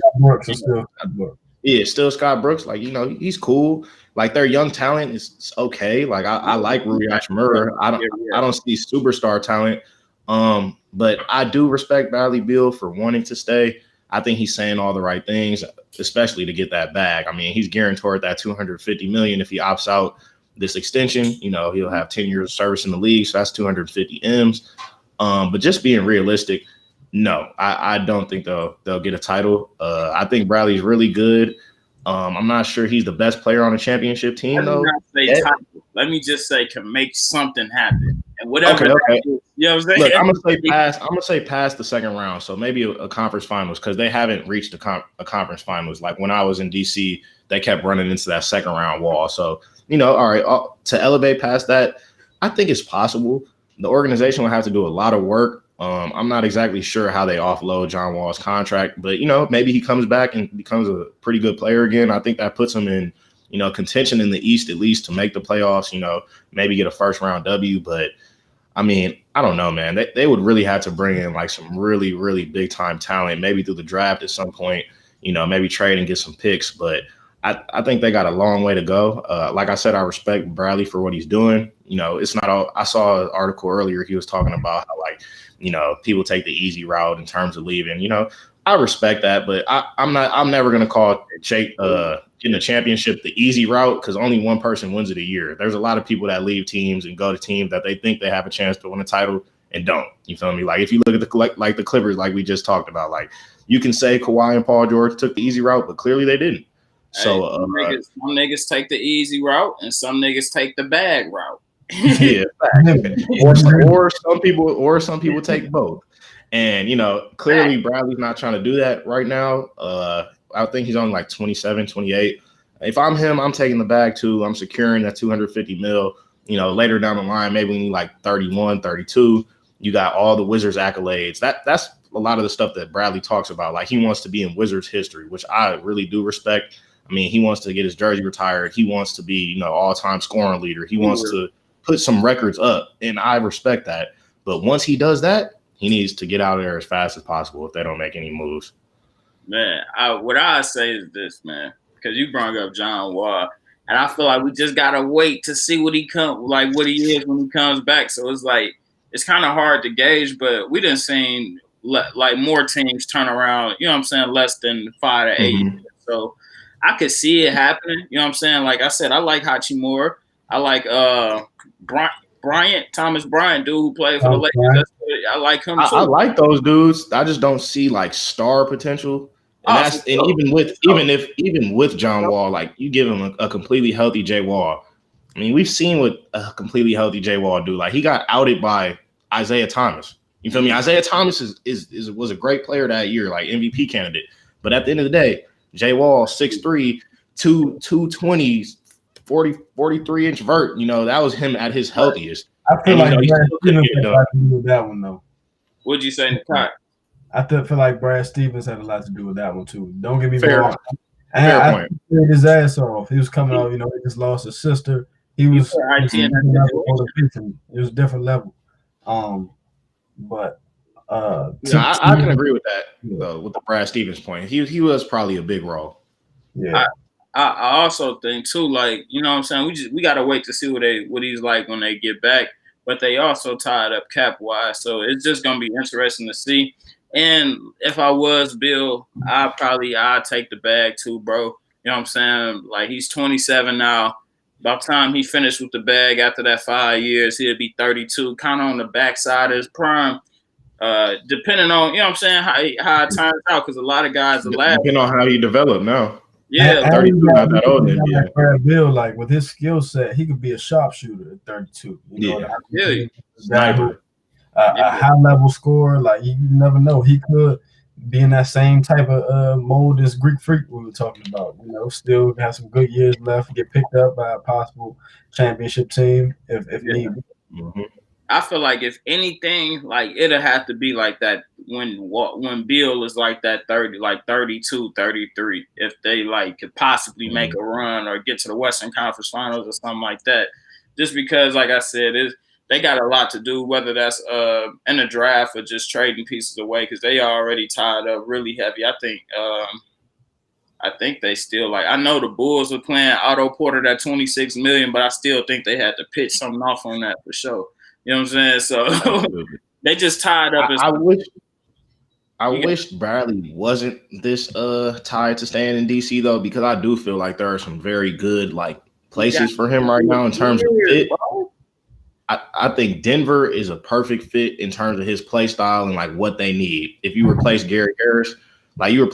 Yeah, still Scott Brooks. Like, you know, he's cool. Like, their young talent is okay. Like, I like Rui Hachimura. I don't see superstar talent. But I do respect Bradley Beal for wanting to stay. I think he's saying all the right things, especially to get that bag. I mean, he's guaranteed that $250 million if he opts out this extension. You know, he'll have 10 years of service in the league, so that's 250 M's. But just being realistic, no, I don't think they'll get a title. I think Bradley's really good. I'm not sure he's the best player on a championship team, though. Let me just say, can make something happen. And whatever. Okay. You know what I'm saying? Look, I'm gonna say past the second round, so maybe a conference finals, because they haven't reached a conference finals. Like, when I was in DC, they kept running into that second round wall. So, you know, all right, to elevate past that, I think it's possible. The organization will have to do a lot of work. I'm not exactly sure how they offload John Wall's contract, but, you know, maybe he comes back and becomes a pretty good player again. I think that puts him in, you know, contention in the East, at least to make the playoffs, you know, maybe get a first round W. But I mean, I don't know, man. They would really have to bring in like some really, really big time talent, maybe through the draft at some point, you know, maybe trade and get some picks. But I think they got a long way to go. Like I said, I respect Bradley for what he's doing. You know, it's not all. I saw an article earlier. He was talking about how, like, you know, people take the easy route in terms of leaving. You know, I respect that, but I'm never going to call getting a championship the easy route, because only one person wins it a year. There's a lot of people that leave teams and go to teams that they think they have a chance to win a title and don't. You feel me? Like, if you look at the Clippers, like we just talked about, like, you can say Kawhi and Paul George took the easy route, but clearly they didn't. So some niggas take the easy route and some niggas take the bag route. Yeah, or some people take both. And, you know, clearly Bradley's not trying to do that right now. I think he's only like 27, 28. If I'm him, I'm taking the bag too. I'm securing that 250 mil. You know, later down the line, maybe when you're like 31, 32, you got all the Wizards accolades. That's a lot of the stuff that Bradley talks about. Like, he wants to be in Wizards history, which I really do respect. I mean, he wants to get his jersey retired. He wants to be, you know, all-time scoring leader. He wants to put some records up, and I respect that. But once he does that, he needs to get out of there as fast as possible if they don't make any moves. Man, what I say is this, man, because you brought up John Wall, and I feel like we just gotta wait to see what he is when he comes back. So it's like, it's kind of hard to gauge, but we done seen like more teams turn around, you know what I'm saying, less than 5 to 8 years. So I could see it happening. You know what I'm saying? Like I said, I like Hachimura. I like Thomas Bryant, dude who played for the Lakers. I like him too. I like those dudes. I just don't see like star potential And even with John Wall, like you give him a completely healthy Jay Wall. I mean, we've seen what a completely healthy Jay Wall do. Like he got outed by Isaiah Thomas. You feel me? Isaiah Thomas was a great player that year, like MVP candidate. But at the end of the day, Jay Wall, 6'3", 220, 43-inch vert. You know, that was him at his healthiest. I feel like Brad Stevens had a lot to do with that one, though. What'd you say, Nikai? I feel like Brad Stevens had a lot to do with that one too. Don't get me Fair wrong. point. He played his ass off. He was coming out. You know, he just lost his sister. He was. It was a different level. But I can agree with that. With the Brad Stevens point, he was probably a big role. Yeah. I also think too, like, you know what I'm saying, we gotta wait to see what he's like when they get back. But they also tied up cap wise, so it's just gonna be interesting to see. And if I was Bill, I'd take the bag too, bro. You know what I'm saying? Like he's 27 now. By the time he finished with the bag after that 5 years, he'll be 32, kind of on the backside of his prime. Depending on, you know what I'm saying, how it turns out, because a lot of guys are laughing. Depending on how you develop now. Yeah, 32 not that old then. Yeah. Brad Bill, like with his skill set, he could be a sharpshooter at 32. You know, Sniper. A high level scorer, like you never know. He could be in that same type of mold as Greek Freak we were talking about. You know, still have some good years left, get picked up by a possible championship team if need be. Mm-hmm. I feel like if anything, like it'll have to be like that when Bill is like that 30, like 32, 33, if they like could possibly make a run or get to the Western Conference Finals or something like that. Just because, like I said, they got a lot to do, whether that's in the draft or just trading pieces away, because they are already tied up really heavy. I think they still, like, I know the Bulls were playing Otto Porter at $26 million, but I still think they had to pitch something off on that for sure. You know what I'm saying? So they just tied up. I wish Bradley wasn't this tied to staying in DC though, because I do feel like there are some very good like places for him right now in terms of fit. I think Denver is a perfect fit in terms of his play style and like what they need. If you replace Gary Harris, like you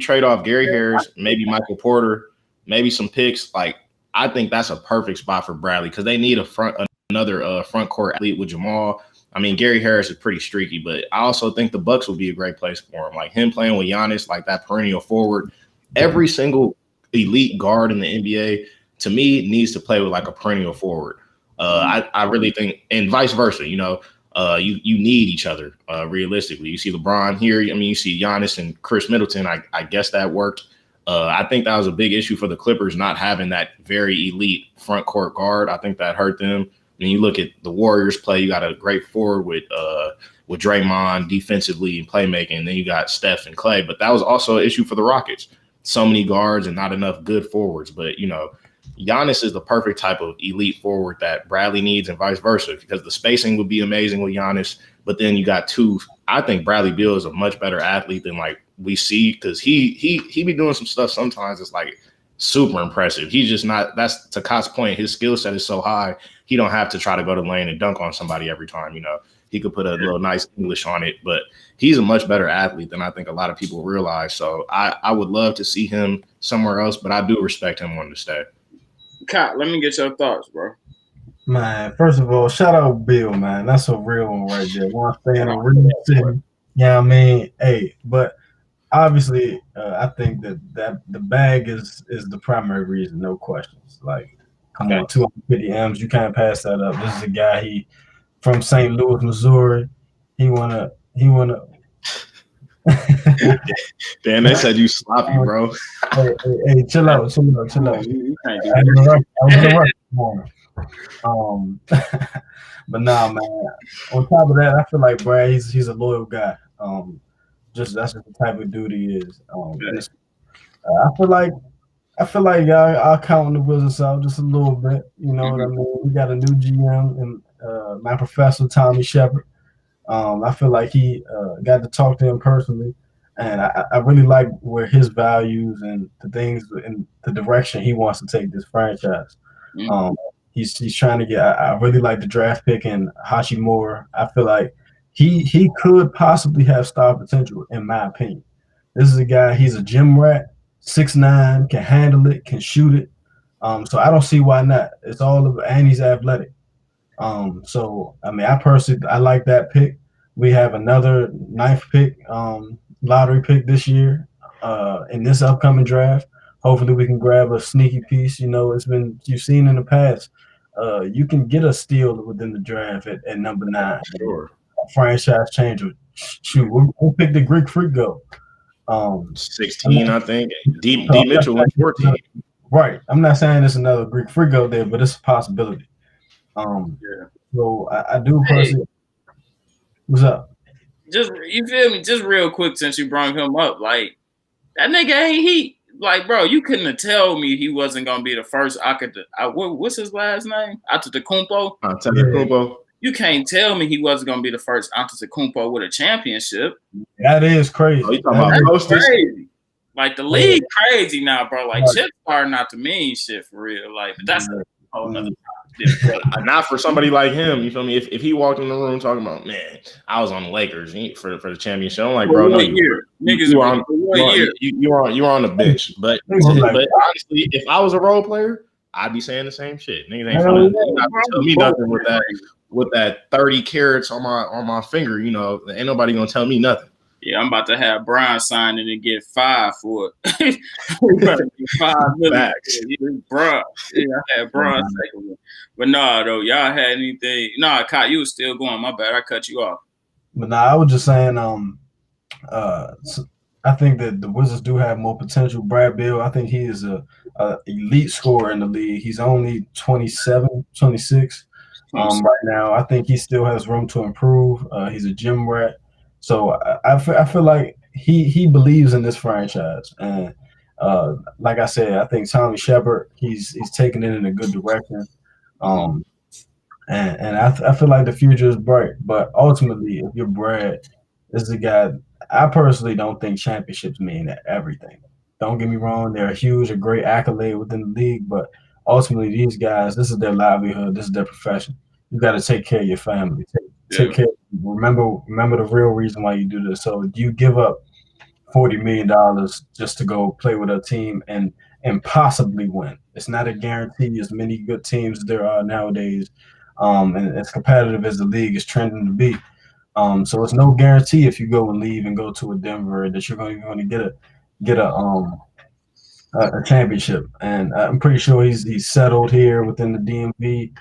trade off Gary Harris, maybe Michael Porter, maybe some picks. Like I think that's a perfect spot for Bradley because they need another front court athlete with Jamal. I mean, Gary Harris is pretty streaky, but I also think the Bucks would be a great place for him. Like him playing with Giannis, like that perennial forward. Every single elite guard in the NBA, to me, needs to play with like a perennial forward. I really think, and vice versa, you know, you need each other realistically. You see LeBron here. I mean, you see Giannis and Chris Middleton. I guess that worked. I think that was a big issue for the Clippers, not having that very elite front court guard. I think that hurt them. When you look at the Warriors play, you got a great forward with Draymond defensively and playmaking. And then you got Steph and Clay. But that was also an issue for the Rockets. So many guards and not enough good forwards. But, you know, Giannis is the perfect type of elite forward that Bradley needs and vice versa, because the spacing would be amazing with Giannis. But then you got two. I think Bradley Beal is a much better athlete than like we see, because he be doing some stuff sometimes it's like super impressive. He's just not. That's to Kot's point. His skill set is so high. He don't have to try to go to the lane and dunk on somebody every time. You know, he could put a little nice English on it, but he's a much better athlete than I think a lot of people realize. So I would love to see him somewhere else, but I do respect him wanting to stay. Kot, let me get your thoughts, bro. Man, first of all, shout out Bill, man. That's a real one right there. Want to stay in a real city. Yeah, I mean, hey, but obviously, I think that the bag is the primary reason, no questions. Like, come on, 250 M's, you can't pass that up. This is a guy, he from St. Louis, Missouri. He wanna. Damn, they said you sloppy, bro. Hey, chill out. But nah, man. On top of that, I feel like Brad, he's a loyal guy. That's just the type of dude he is. I feel like y'all counting the Wizards out just a little bit. You know what I mean? We got a new GM and my professor Tommy Shepard. I feel like he got to talk to him personally, and I really like where his values and the things in the direction he wants to take this franchise. He's trying to get. I really like the draft pick in Hachimura. I feel like he could possibly have star potential, in my opinion. This is a guy. He's a gym rat, 6'9", can handle it, can shoot it. So I don't see why not. It's all of, and he's athletic. So I mean, I like that pick. We have another 9th pick, lottery pick this year, in this upcoming draft. Hopefully, we can grab a sneaky piece. You've seen in the past. You can get a steal within the draft at number 9. Sure. Franchise changer. Shoot, we'll pick the Greek Freak go. 16, I think. D Mitchell went 14. Right. I'm not saying it's another Greek Freak go there, but it's a possibility. So I do personally. What's up? Just you feel me? Just real quick, since you brought him up, like that nigga ain't like, bro, you couldn't have told me he wasn't gonna be the first what's his last name? Antetokounmpo. Antetokounmpo. You can't tell me he wasn't gonna be the first Antetokounmpo with a championship. That is crazy. Oh, you talking about crazy. Like the league crazy now, bro. Like shit's starting not to mean shit for real. Like, but that's a whole nother topic. Not for somebody like him, you feel me? If he walked in the room talking about, man, I was on the Lakers for the championship, I'm like, bro, no, you were on the bench. But honestly, if I was a role player, I'd be saying the same shit. Niggas ain't gonna tell me nothing with that 30 carats on my finger. Ain't nobody gonna tell me nothing. Yeah, I'm about to have Brian sign it and get 5 for it. $5 million. Bro. Yeah, I had Brian second one. But nah, though, y'all had anything? Nah, Kai, you was still going. My bad, I cut you off. But nah, I was just saying, I think that the Wizards do have more potential. Brad Beal, I think he is a elite scorer in the league. He's only 27, 26 right now. I think he still has room to improve. He's a gym rat. So I feel like he believes in this franchise, and like I said, I think Tommy Shepard he's taking it in a good direction, and I feel like the future is bright. But ultimately, if you're Brad, this is a guy. I personally don't think championships mean everything. Don't get me wrong; they're a great accolade within the league, but ultimately, these guys, this is their livelihood, this is their profession. You got to take care of your family. Take care. Remember the real reason why you do this. So do you give up $40 million just to go play with a team and possibly win? It's not a guarantee. As many good teams as there are nowadays, and as competitive as the league is trending to be. So it's no guarantee if you go and leave and go to a Denver that you're going to get a championship. And I'm pretty sure he's settled here within the DMV.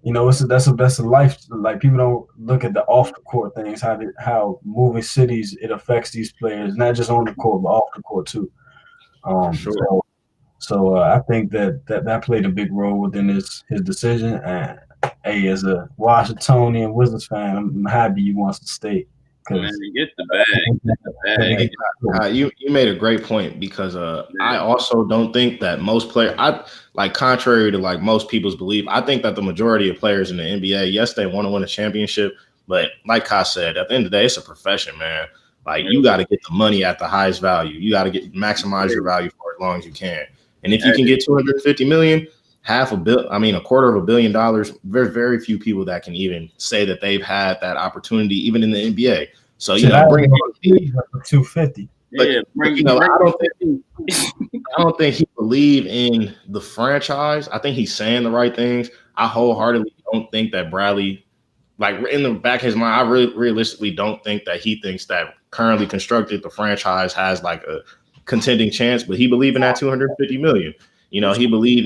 That's a life. Like people don't look at the off the court things, how moving cities it affects these players, not just on the court but off the court too. Sure. So I think that played a big role within his decision. And hey, as a Washingtonian Wizards fan, I'm happy he wants to stay. Man, get the bag. You made a great point because I also don't think that most players, contrary to like most people's belief, I think that the majority of players in the NBA, yes, they want to win a championship, but like Kai said, at the end of the day, it's a profession, man. Like you got to get the money at the highest value. You got to maximize your value for as long as you can. And if you can get $250 million, a $250 million, very, very few people that can even say that they've had that opportunity, even in the NBA. So, bring it 250. But, I don't think he believe in the franchise. I think he's saying the right things. I wholeheartedly don't think that Bradley, like in the back of his mind, I really realistically don't think that he thinks that currently constructed the franchise has like a contending chance, but he believe in that $250 million. He believe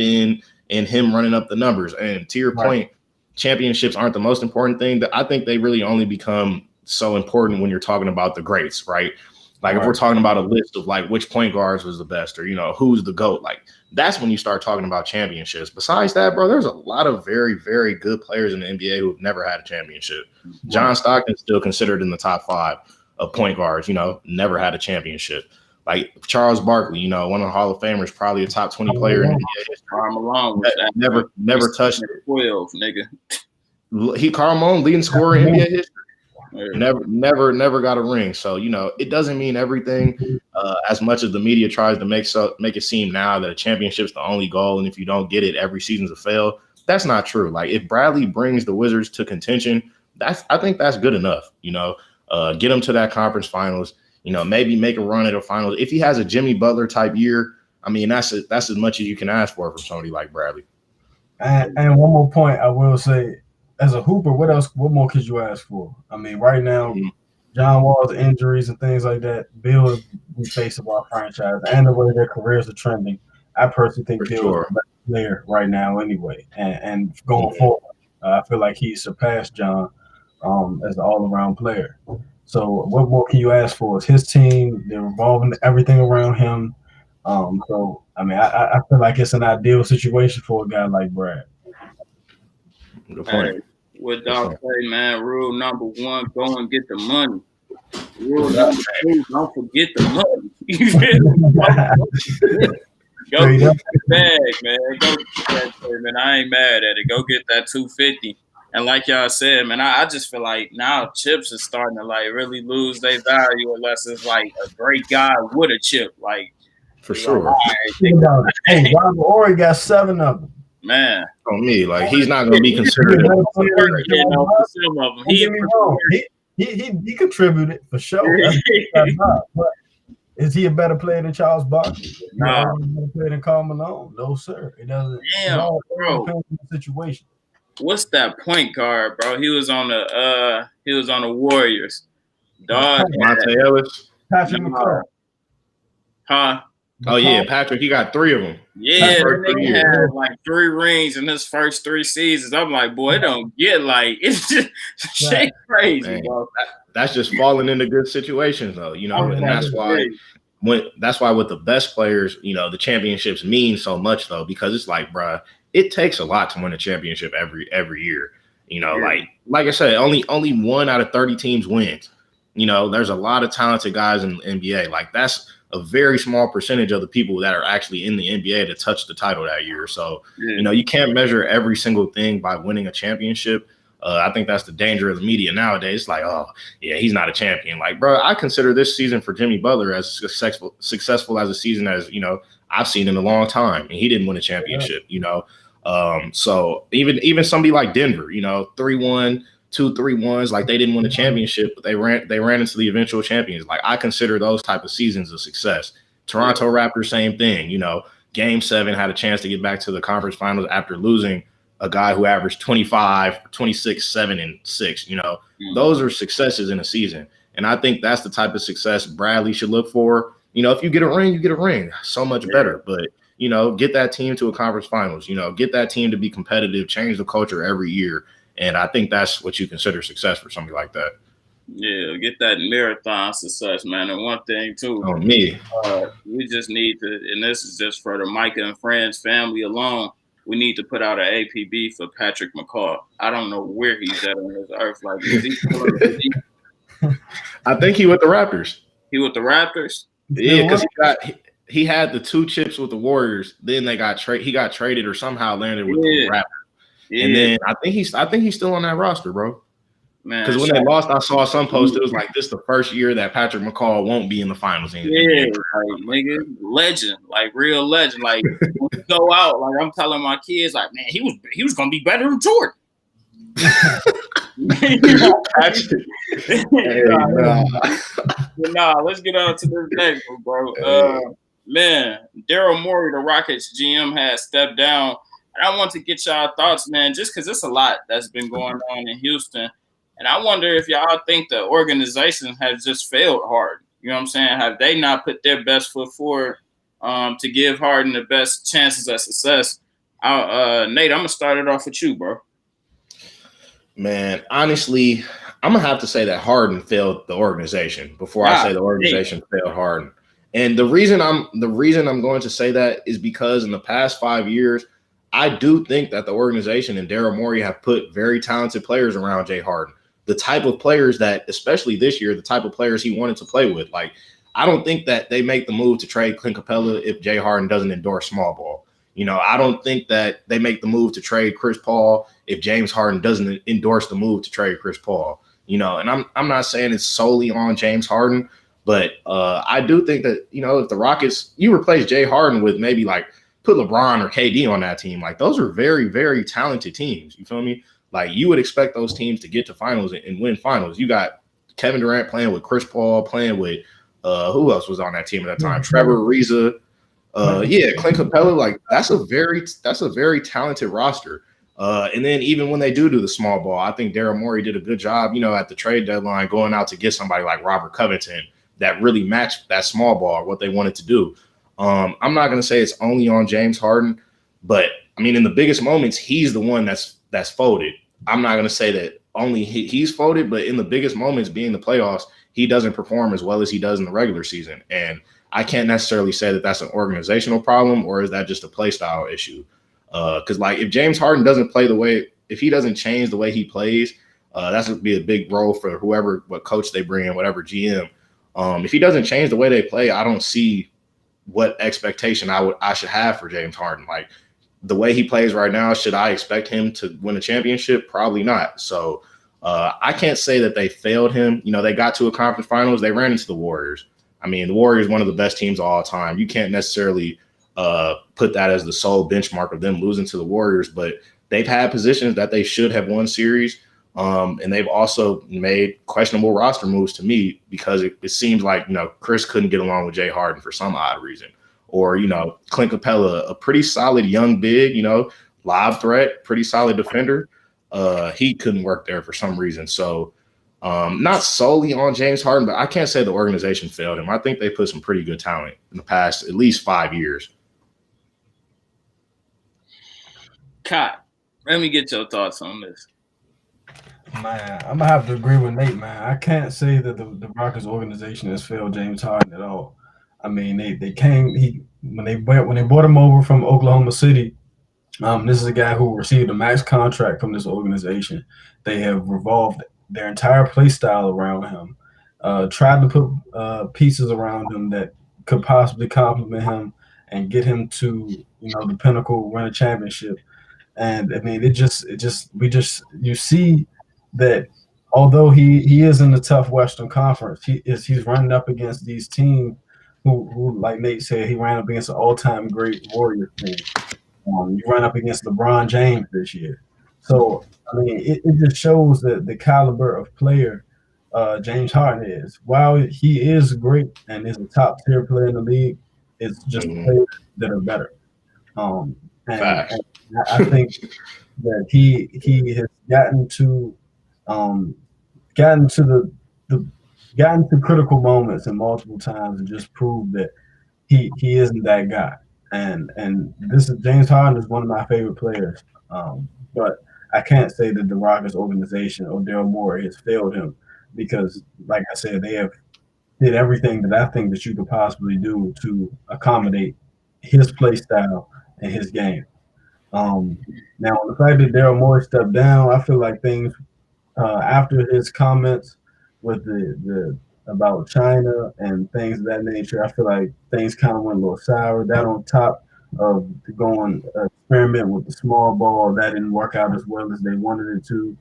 in him running up the numbers. And to your point, championships aren't the most important thing. That I think they really only become so important when you're talking about the greats, right? Like if we're talking about a list of like which point guards was the best or, who's the GOAT, like that's when you start talking about championships. Besides that, bro, there's a lot of very, very good players in the NBA who've never had a championship. John Stockton's still considered in the top 5 of point guards, never had a championship. Like Charles Barkley, one of the Hall of Famers, probably a top 20 player in the NBA history. I'm along with that. Never touched it. 12, nigga. Karl Malone, leading scorer in NBA history. Never got a ring. So, it doesn't mean everything as much as the media tries to make it seem now that a championship's the only goal. And if you don't get it, every season's a fail. That's not true. Like if Bradley brings the Wizards to contention, I think that's good enough. Get them to that conference finals. maybe make a run at the finals. If he has a Jimmy Butler type year, I mean, that's as much as you can ask for from somebody like Bradley. And one more point I will say, as a hooper, what more could you ask for? I mean, right now, John Wall's injuries and things like that, Bill is the face of our franchise, and the way their careers are trending. I personally think Bill is the best player right now anyway. And going forward, I feel like he surpassed John as an all-around player. So what more can you ask for? It's his team. They're revolving everything around him. So, I mean, I feel like it's an ideal situation for a guy like Brad. Good point. Hey, what Doc say, man, rule number 1, go and get the money. Rule number 2, don't forget the money. Go get the bag, man. Go get that, man. I ain't mad at it. Go get that 250. And like y'all said, man, I just feel like now chips are starting to like really lose their value unless it's like a great guy with a chip. Like, for sure. Hey, Robert Horry got 7 of them. Man, on me, like he's not going to be considered. He contributed for sure. But is he a better player than Charles Barkley? No. A better player than Karl Malone? No, sir. It doesn't. Damn, bro. Depends on the situation. What's that point guard, bro? He was on the Warriors. Dog. Monte Ellis. Patrick McCall. Huh? Oh yeah, Patrick. He got 3 of them. Yeah, he had like 3 rings in his first 3 seasons. I'm like, boy, it don't get like it's just shit crazy, man. Bro. That's just falling into good situations, though. And that's why with the best players, the championships mean so much, though, because it's like, bro, it takes a lot to win a championship every year. Like I said, only 1 out of 30 teams wins. There's a lot of talented guys in the NBA. Like that's a very small percentage of the people that are actually in the NBA to touch the title that year. So, you can't measure every single thing by winning a championship. I think that's the danger of the media nowadays. It's like, oh, yeah, he's not a champion. Like, bro, I consider this season for Jimmy Butler as successful as a season as, I've seen in a long time. And he didn't win a championship, So even somebody like Denver, 3-1, 2-3-1s, like they didn't win a championship, but they ran into the eventual champions. Like I consider those type of seasons a success. Toronto Raptors, same thing. Game 7 had a chance to get back to the conference finals after losing a guy who averaged 25, 26, 7, and 6. Those are successes in a season. And I think that's the type of success Bradley should look for. If you get a ring, you get a ring. So much better. But, get that team to a conference finals, get that team to be competitive, change the culture every year. And I think that's what you consider success for somebody like that. Yeah, get that marathon success, man. And one thing, too. On me. We just need to, and this is just for the Micah and Friends family alone, we need to put out an APB for Patrick McCall. I don't know where he's at on this earth. Like, is he I think he with the Raptors. He with the Raptors? Yeah, because he had the 2 chips with the Warriors. Then he got traded or somehow landed with the Raptors. Yeah. And then I think he's still on that roster, bro. Man, because when they lost, I saw some post. It was like this the first year that Patrick McCall won't be in the finals. Like, nigga, legend, like real legend. Like when you go out, like I'm telling my kids, like, man, he was gonna be better than Jordan. Nah, let's get on to this next one, bro. Man, Daryl Morey, the Rockets GM, has stepped down. And I want to get y'all thoughts, man, just because it's a lot that's been going on in Houston. And I wonder if y'all think the organization has just failed Harden. You know what I'm saying? Have they not put their best foot forward to give Harden the best chances at success? Nate, I'm going to start it off with you, bro. Man, honestly, I'm going to have to say that Harden failed the organization before I say the organization failed Harden. And the reason I'm going to say that is because in the past 5 years, I do think that the organization and Daryl Morey have put very talented players around Jay Harden. The type of players that, especially this year, the type of players he wanted to play with. Like, I don't think that they make the move to trade Clint Capella if Jay Harden doesn't endorse small ball. I don't think that they make the move to trade Chris Paul if James Harden doesn't endorse the move to trade Chris Paul. And I'm not saying it's solely on James Harden, but I do think that, if the Rockets, you replace Jay Harden with maybe like put LeBron or KD on that team, like those are very, very talented teams. You feel me? Like you would expect those teams to get to finals and win finals. You got Kevin Durant playing with Chris Paul, playing with Who else was on that team at that time? Trevor Ariza. Clint Capella. Like that's a very talented roster. And then even when they do the small ball, I think Daryl Morey did a good job, at the trade deadline, going out to get somebody like Robert Covington that really matched that small ball, what they wanted to do. I'm not going to say it's only on James Harden, but I mean, in the biggest moments, he's the one that's folded. I'm not going to say that only he's folded, but in the biggest moments, being the playoffs, he doesn't perform as well as he does in the regular season. And I can't necessarily say that that's an organizational problem, or is that just a play style issue? Because like if James Harden doesn't play if he doesn't change the way he plays, that's going to be a big role for what coach they bring in, whatever GM. If he doesn't change the way they play, I don't see what expectation I should have for James Harden. Like the way he plays right now, should I expect him to win a championship? Probably not. So I can't say that they failed him. They got to a conference finals. They ran into the Warriors. I mean, the Warriors, one of the best teams of all time. You can't necessarily put that as the sole benchmark of them losing to the Warriors, but they've had positions that they should have won series. And they've also made questionable roster moves to me because it seems like, Chris couldn't get along with Jay Harden for some odd reason. Or, Clint Capella, a pretty solid young big, lob threat, pretty solid defender. He couldn't work there for some reason. So not solely on James Harden, but I can't say the organization failed him. I think they put some pretty good talent in the past at least 5 years. Kai, let me get your thoughts on this. Man, I'm gonna have to agree with Nate, man. I can't say that the Rockets organization has failed James Harden at all. I mean, when they brought him over from Oklahoma City. This is a guy who received a max contract from this organization. They have revolved their entire play style around him, tried to put pieces around him that could possibly complement him and get him to the pinnacle, win a championship. And I mean, you see that although he is in the tough Western Conference, he's running up against these teams who like Nate said, he ran up against an all-time great Warriors team. You run up against LeBron James this year. So, I mean, it just shows that the caliber of player James Harden is. While he is great and is a top-tier player in the league, it's just players that are better. And I think that he has gotten to critical moments and multiple times and just proved that he isn't that guy. And this is James Harden is one of my favorite players. But I can't say that the Rockets organization or Daryl Morey has failed him because, like I said, they have did everything that I think that you could possibly do to accommodate his play style and his game. Now, the fact that Daryl Morey stepped down, I feel like things after his comments with the about China and things of that nature, I feel like things kind of went a little sour. That on top of going experiment with the small ball, that didn't work out as well as they wanted it to.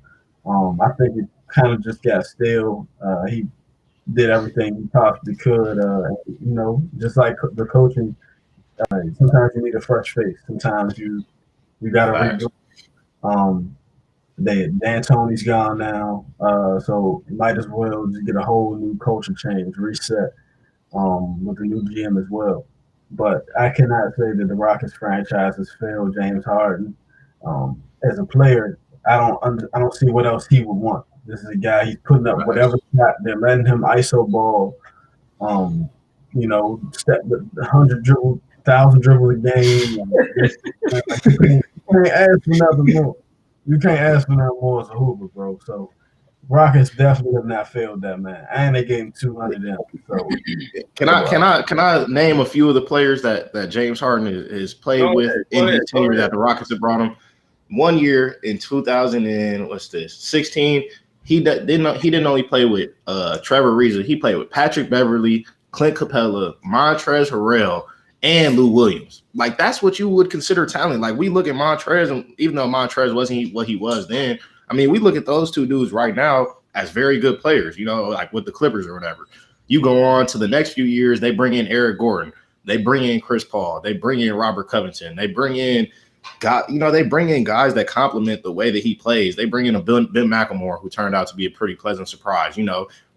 I think it kind of just got stale. He did everything he possibly could. Just like the coaching, sometimes you need a fresh face. Sometimes you got to redo. D'Antoni's gone now, so you might as well just get a whole new culture change, reset with the new GM as well. But I cannot say that the Rockets franchise has failed James Harden as a player. I don't see what else he would want. This is a guy, he's putting up whatever shot. They're letting him ISO ball, step 100 dribbles, 1,000 dribbles a game. You can't ask for nothing more. You can't ask for nothing more as a Hoover, bro. So Rockets definitely have not failed that man, and they gave him 200 in. So can I name a few of the players that James Harden is played with in his tenure that the Rockets have brought him? 1 year in 2016, he didn't only play with Trevor Ariza. He played with Patrick Beverley, Clint Capella, Montrezl Harrell, and Lou Williams. Like, that's what you would consider talent. Like, we look at Montrezl, and even though Montrezl wasn't what he was then, I mean, we look at those two dudes right now as very good players, like with the Clippers or whatever. You go on to the next few years, they bring in Eric Gordon, they bring in Chris Paul, they bring in Robert Covington, they bring in guys that complement the way that he plays. They bring in a Ben McLemore, who turned out to be a pretty pleasant surprise.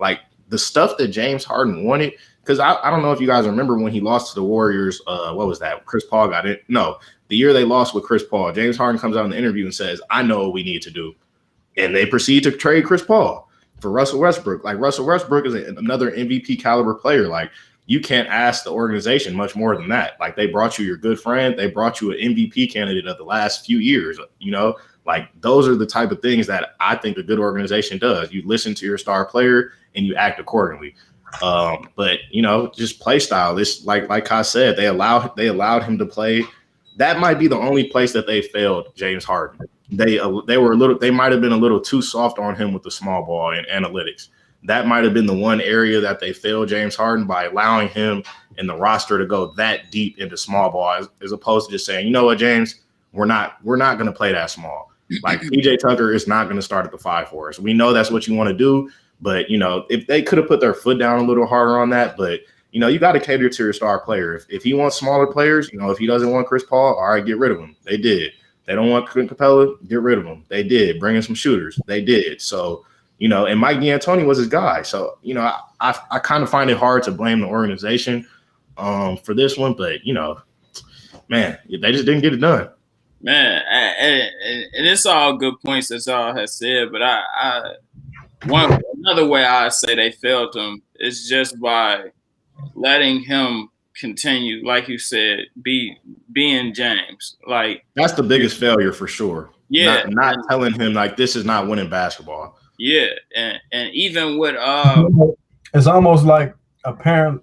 Like, the stuff that James Harden wanted, because I don't know if you guys remember when he lost to the Warriors. What was that? Chris Paul got it. No, the year they lost with Chris Paul, James Harden comes out in the interview and says, "I know what we need to do," and they proceed to trade Chris Paul for Russell Westbrook. Like, Russell Westbrook is another MVP caliber player. Like, you can't ask the organization much more than that. Like, they brought you your good friend. They brought you an MVP candidate of the last few years, you know? Like, those are the type of things that I think a good organization does. You listen to your star player and you act accordingly. But, you know, just play style. This, like I said, they allowed him to play. That might be the only place that they failed James Harden. They might have been a little too soft on him with the small ball and analytics. That might have been the one area that they failed James Harden by allowing him and the roster to go that deep into small ball, as opposed to just saying, you know what, James, we're not going to play that small. Like, PJ Tucker is not going to start at the 5 for us. We know that's what you want to do, but, you know, if they could have put their foot down a little harder on that, but, you know, you got to cater to your star player. If he wants smaller players, you know, if he doesn't want Chris Paul, all right, get rid of him. They did. They don't want Clint Capella, get rid of him. They did. Bring in some shooters. They did. So, you know, and Mike D'Antoni was his guy. So, you know, I kind of find it hard to blame the organization for this one. But, you know, man, they just didn't get it done. Man, and it's all good points that y'all has said. But another way I say they failed him is just by letting him continue, like you said, being James. Like, that's the biggest failure for sure. Yeah, not telling him, like, this is not winning basketball. Yeah, and even with it's almost like a parent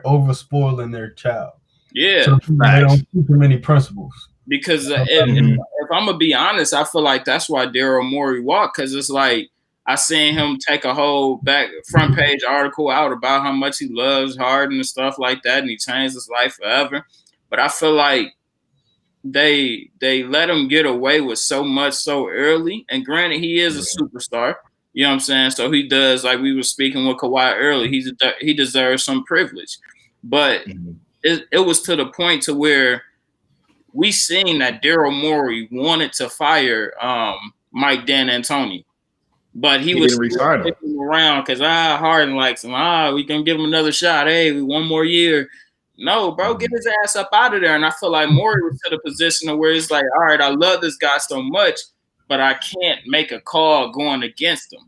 over spoiling their child. Yeah, so they don't teach them any principles. Because if I'm gonna be honest, I feel like that's why Daryl Morey walked, because it's like I seen him take a whole front page article out about how much he loves Harden and stuff like that, and he changed his life forever. But I feel like they let him get away with so much so early. And granted, he is a superstar. You know what I'm saying? So he does, like we were speaking with Kawhi earlier, he deserves some privilege. But it was to the point to where we seen that Daryl Morey wanted to fire Mike D'Antoni. But he was sticking around because Harden likes him. We can give him another shot. Hey, one more year. No, bro, get his ass up out of there. And I feel like Morey was to the position where it's like, all right, I love this guy so much, but I can't make a call going against him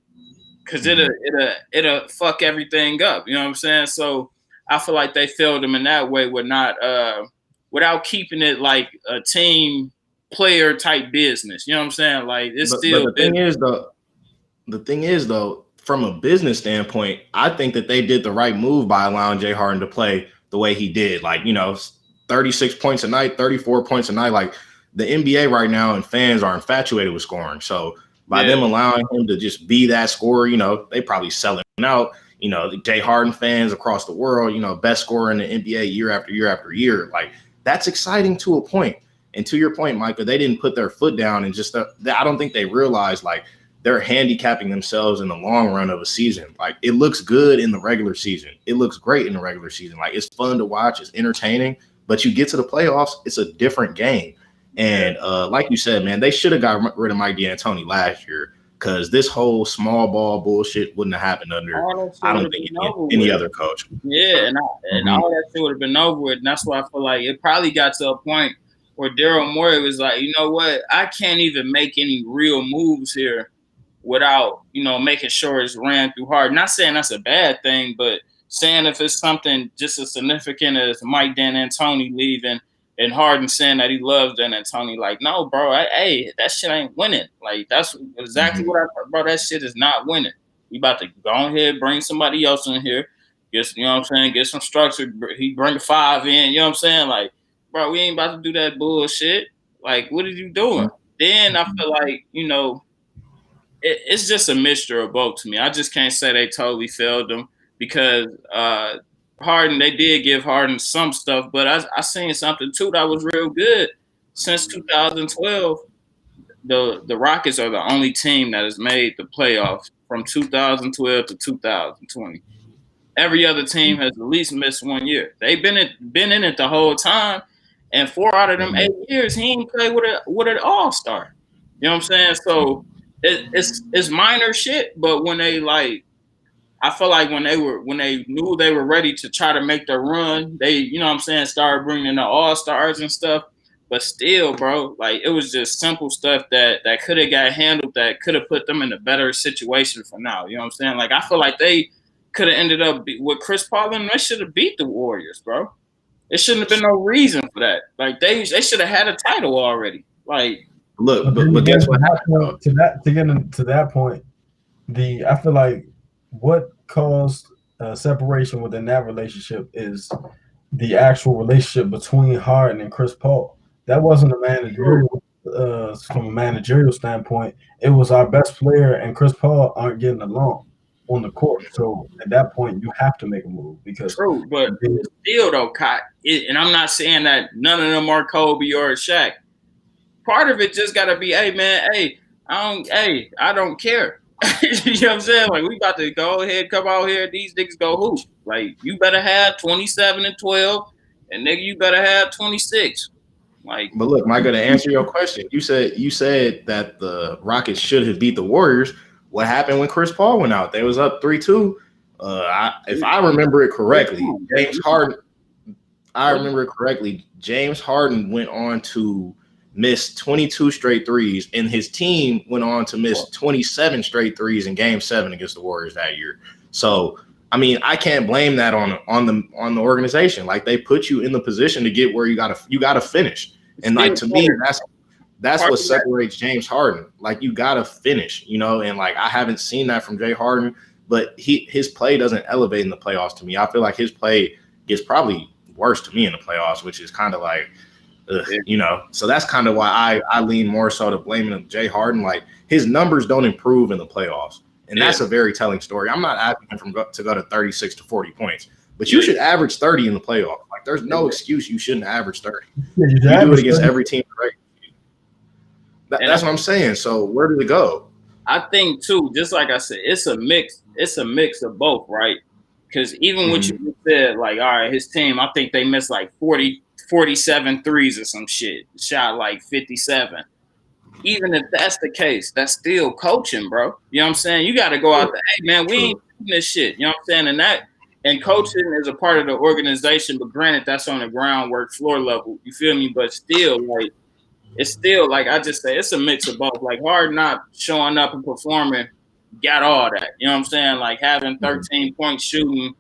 because it'll fuck everything up. You know what I'm saying? So I feel like they failed him in that way with not without keeping it like a team player type business. You know what I'm saying? Like it's still. But the thing is though, from a business standpoint, I think that they did the right move by allowing Jay Harden to play the way he did. Like, you know, 36 points a night, 34 points a night. Like, the NBA right now and fans are infatuated with scoring. So by them allowing him to just be that scorer, you know, they probably selling out. You know, the Jay Harden fans across the world, you know, best scorer in the NBA year after year after year. Like, that's exciting to a point. And to your point, Micah, they didn't put their foot down and just I don't think they realized, like, they're handicapping themselves in the long run of a season. Like, it looks good in the regular season. It looks great in the regular season. Like, it's fun to watch. It's entertaining. But you get to the playoffs, it's a different game. And like you said, man, they should have got rid of Mike D'Antoni last year because this whole small ball bullshit wouldn't have happened under, I don't think, any other coach. Yeah, and all that shit would have been over with. And that's why I feel like it probably got to a point where Daryl Morey was like, you know what? I can't even make any real moves here without, you know, making sure it's ran through hard. Not saying that's a bad thing, but saying if it's something just as significant as Mike D'Antoni leaving and Harden saying that he loves D'Antoni, like, no, bro, hey, that shit ain't winning. Like, that's exactly what bro, that shit is not winning. We about to go ahead, bring somebody else in here, get, you know what I'm saying, get some structure. He bring the 5 in, you know what I'm saying? Like, bro, we ain't about to do that bullshit. Like, what are you doing? Then I feel like, you know, it's just a mixture of both to me. I just can't say they totally failed them because Harden, they did give Harden some stuff, but I seen something too that was real good. Since 2012, the Rockets are the only team that has made the playoffs from 2012 to 2020. Every other team has at least missed 1 year. They've been in it the whole time, and 4 out of them 8 years, he ain't played with an all-star. You know what I'm saying? So it's minor shit, but when they like I feel like when they knew they were ready to try to make the run, they, you know what I'm saying, started bringing in the all-stars and stuff. But still, bro, like it was just simple stuff that could have got handled, that could have put them in a better situation for now. You know what I'm saying? Like I feel like they could have ended up with Chris Paul and they should have beat the Warriors, bro. It shouldn't have been no reason for that. Like they should have had a title already. Like look, but guess what happened? To get into that point, I feel like what caused separation within that relationship is the actual relationship between Harden and Chris Paul. That wasn't a managerial from a managerial standpoint. It was our best player and Chris Paul aren't getting along on the court. So at that point, you have to make a move because true. But still, though, and I'm not saying that none of them are Kobe or Shaq. Part of it just got to be, hey man, I don't care. You know what I'm saying? Like we about to go ahead, come out here. These niggas go hoop. Like you better have 27 and 12, and nigga, you better have 26. Like, but look, Micah, to answer your question, you said that the Rockets should have beat the Warriors. What happened when Chris Paul went out? They was up 3-2. If I remember it correctly, James Harden. I remember it correctly. James Harden went on to miss 22 straight threes, and his team went on to miss 27 straight threes in Game 7 against the Warriors that year. So, I mean, I can't blame that on the organization. Like they put you in the position to get where you gotta finish, and like to me, that's what separates James Harden. Like you gotta finish, you know. And like I haven't seen that from Jay Harden, but his play doesn't elevate in the playoffs to me. I feel like his play gets probably worse to me in the playoffs, which is kind of like. You know, so that's kind of why I lean more so to blaming Jay Harden. Like his numbers don't improve in the playoffs, and that's a very telling story. I'm not asking him to go to 36 to 40 points, but you should average 30 in the playoffs. Like there's no excuse you shouldn't average 30. You do it against every team. Right? That's what I'm saying. So where did it go? I think too, just like I said, it's a mix. It's a mix of both, right? Because even what you said, like, all right, his team, I think they missed like 47 threes or some shit. Shot like 57. Even if that's the case, that's still coaching, bro. You know what I'm saying? You got to go out there. Hey, man, we ain't doing this shit. You know what I'm saying? And coaching is a part of the organization, but granted, that's on the groundwork floor level. You feel me? But still, like, it's still, like I just say, it's a mix of both. Like, Hard not showing up and performing got all that. You know what I'm saying? Like, having 13 points shooting,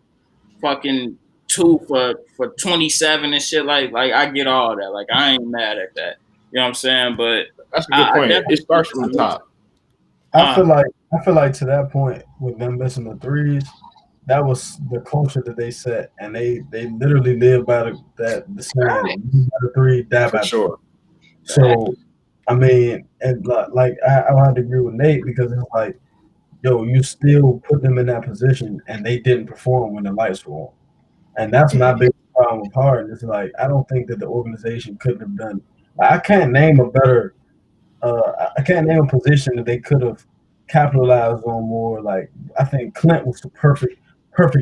fucking 2 for 27 and shit. Like I get all that. Like, I ain't mad at that. You know what I'm saying? But that's a good point. It starts from the top. I feel like to that point with them missing the threes, that was the culture that they set, and they literally live by the saying, the three, die by sure. So, I mean, and like I had to agree with Nate because it's like, yo, you still put them in that position, and they didn't perform when the lights were on, and that's my big problem with Harden. It's like I don't think that the organization couldn't have done. I can't name a better. I can't name a position that they could have capitalized on more. Like I think Clint was the perfect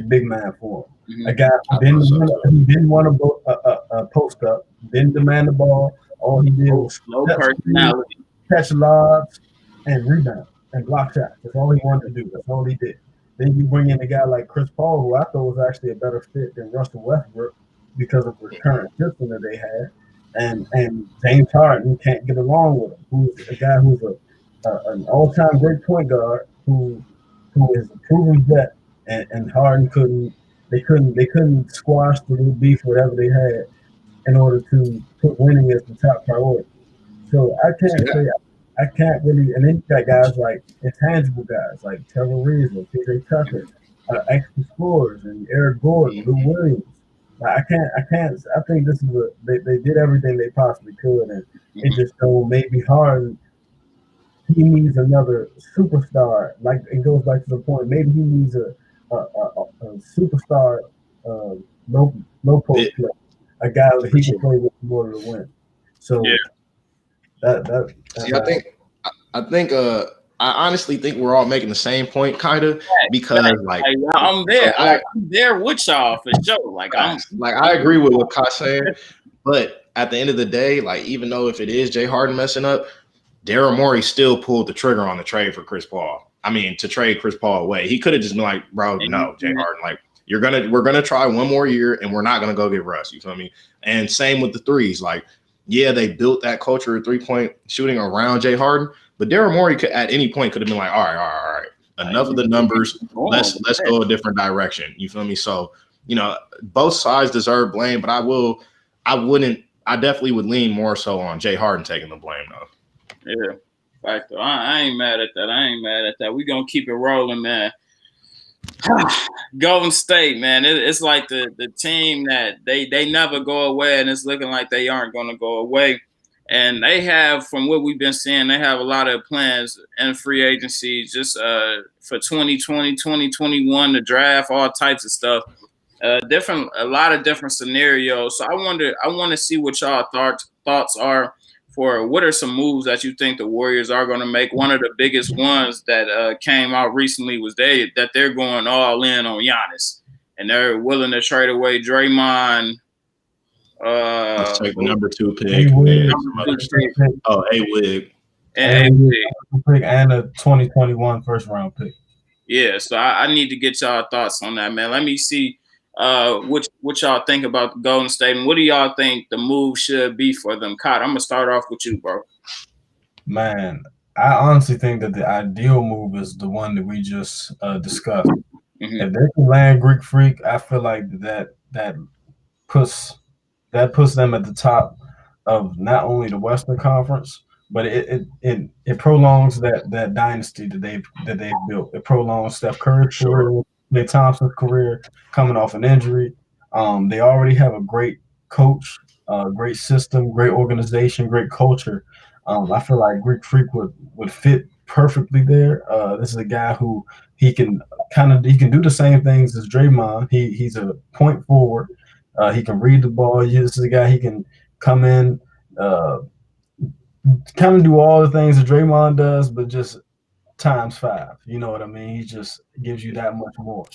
big man for him. Mm-hmm. A guy who didn't want to post up, didn't demand the ball. All he did was personality, catch lobs, and rebound and block shots. That's all he wanted to do. That's all he did. Then you bring in a guy like Chris Paul, who I thought was actually a better fit than Russell Westbrook because of the current system that they had. And James Harden can't get along with him, who's a guy who's an all-time great point guard who is a proven vet, and Harden couldn't squash the little beef, whatever they had, in order to put winning as the top priority. So I can't really, and then you got guys like intangible guys like Trevor Ariza, PJ Tucker, extra scorers, and Eric Gordon, Lou Williams. I think this is they did everything they possibly could, and it just maybe Harden. He needs another superstar. Like it goes back to the point. Maybe he needs a superstar low post player, a guy that he can play with in order to win. So I honestly think we're all making the same point, kind of, because I'm there. I'm there with y'all for sure. Like I agree with what Kai's saying, but at the end of the day, like even though if it is Jay Harden messing up, Daryl Morey still pulled the trigger on the trade for Chris Paul. I mean, to trade Chris Paul away. He could have just been like, bro, no, Jay Harden, like we're gonna try one more year, and we're not gonna go get Russ. You feel me? And same with the threes. Like, yeah, they built that culture of 3-point shooting around Jay Harden, but Daryl Morey could at any point could have been like, all right. Enough of the numbers. Let's go a different direction. You feel me? So, both sides deserve blame, but I definitely would lean more so on Jay Harden taking the blame though. Yeah. Fact though. I ain't mad at that. We're gonna keep it rolling, man. Golden State, man. It's like the team that they never go away, and it's looking like they aren't gonna go away. And they have, from what we've been seeing, they have a lot of plans in free agency just for 2020, 2021, the draft, all types of stuff. A lot of different scenarios. So I want to see what y'all thoughts are for what are some moves that you think the Warriors are going to make. One of the biggest ones that came out recently was that they're going all in on Giannis, and they're willing to trade away Draymond. Let's take the number 2 pick. A-Wig. And a 2021 first round pick. Yeah, so I need to get y'all thoughts on that, man. Let me see what y'all think about the Golden State, and what do y'all think the move should be for them? Cott, I'm gonna start off with you, bro. Man, I honestly think that the ideal move is the one that we just discussed. Mm-hmm. If they can land Greek Freak, I feel like that puts them at the top of not only the Western Conference, but it prolongs that dynasty that they've built. It prolongs Steph Curry's career, Klay Thompson's career coming off an injury. They already have a great coach, great system, great organization, great culture. I feel like Greek Freak would fit perfectly there. This is a guy who he can do the same things as Draymond. He's a point forward. He can read the ball. This is a guy, he can come in, kind of do all the things that Draymond does, but just times 5. You know what I mean? He just gives you that much more.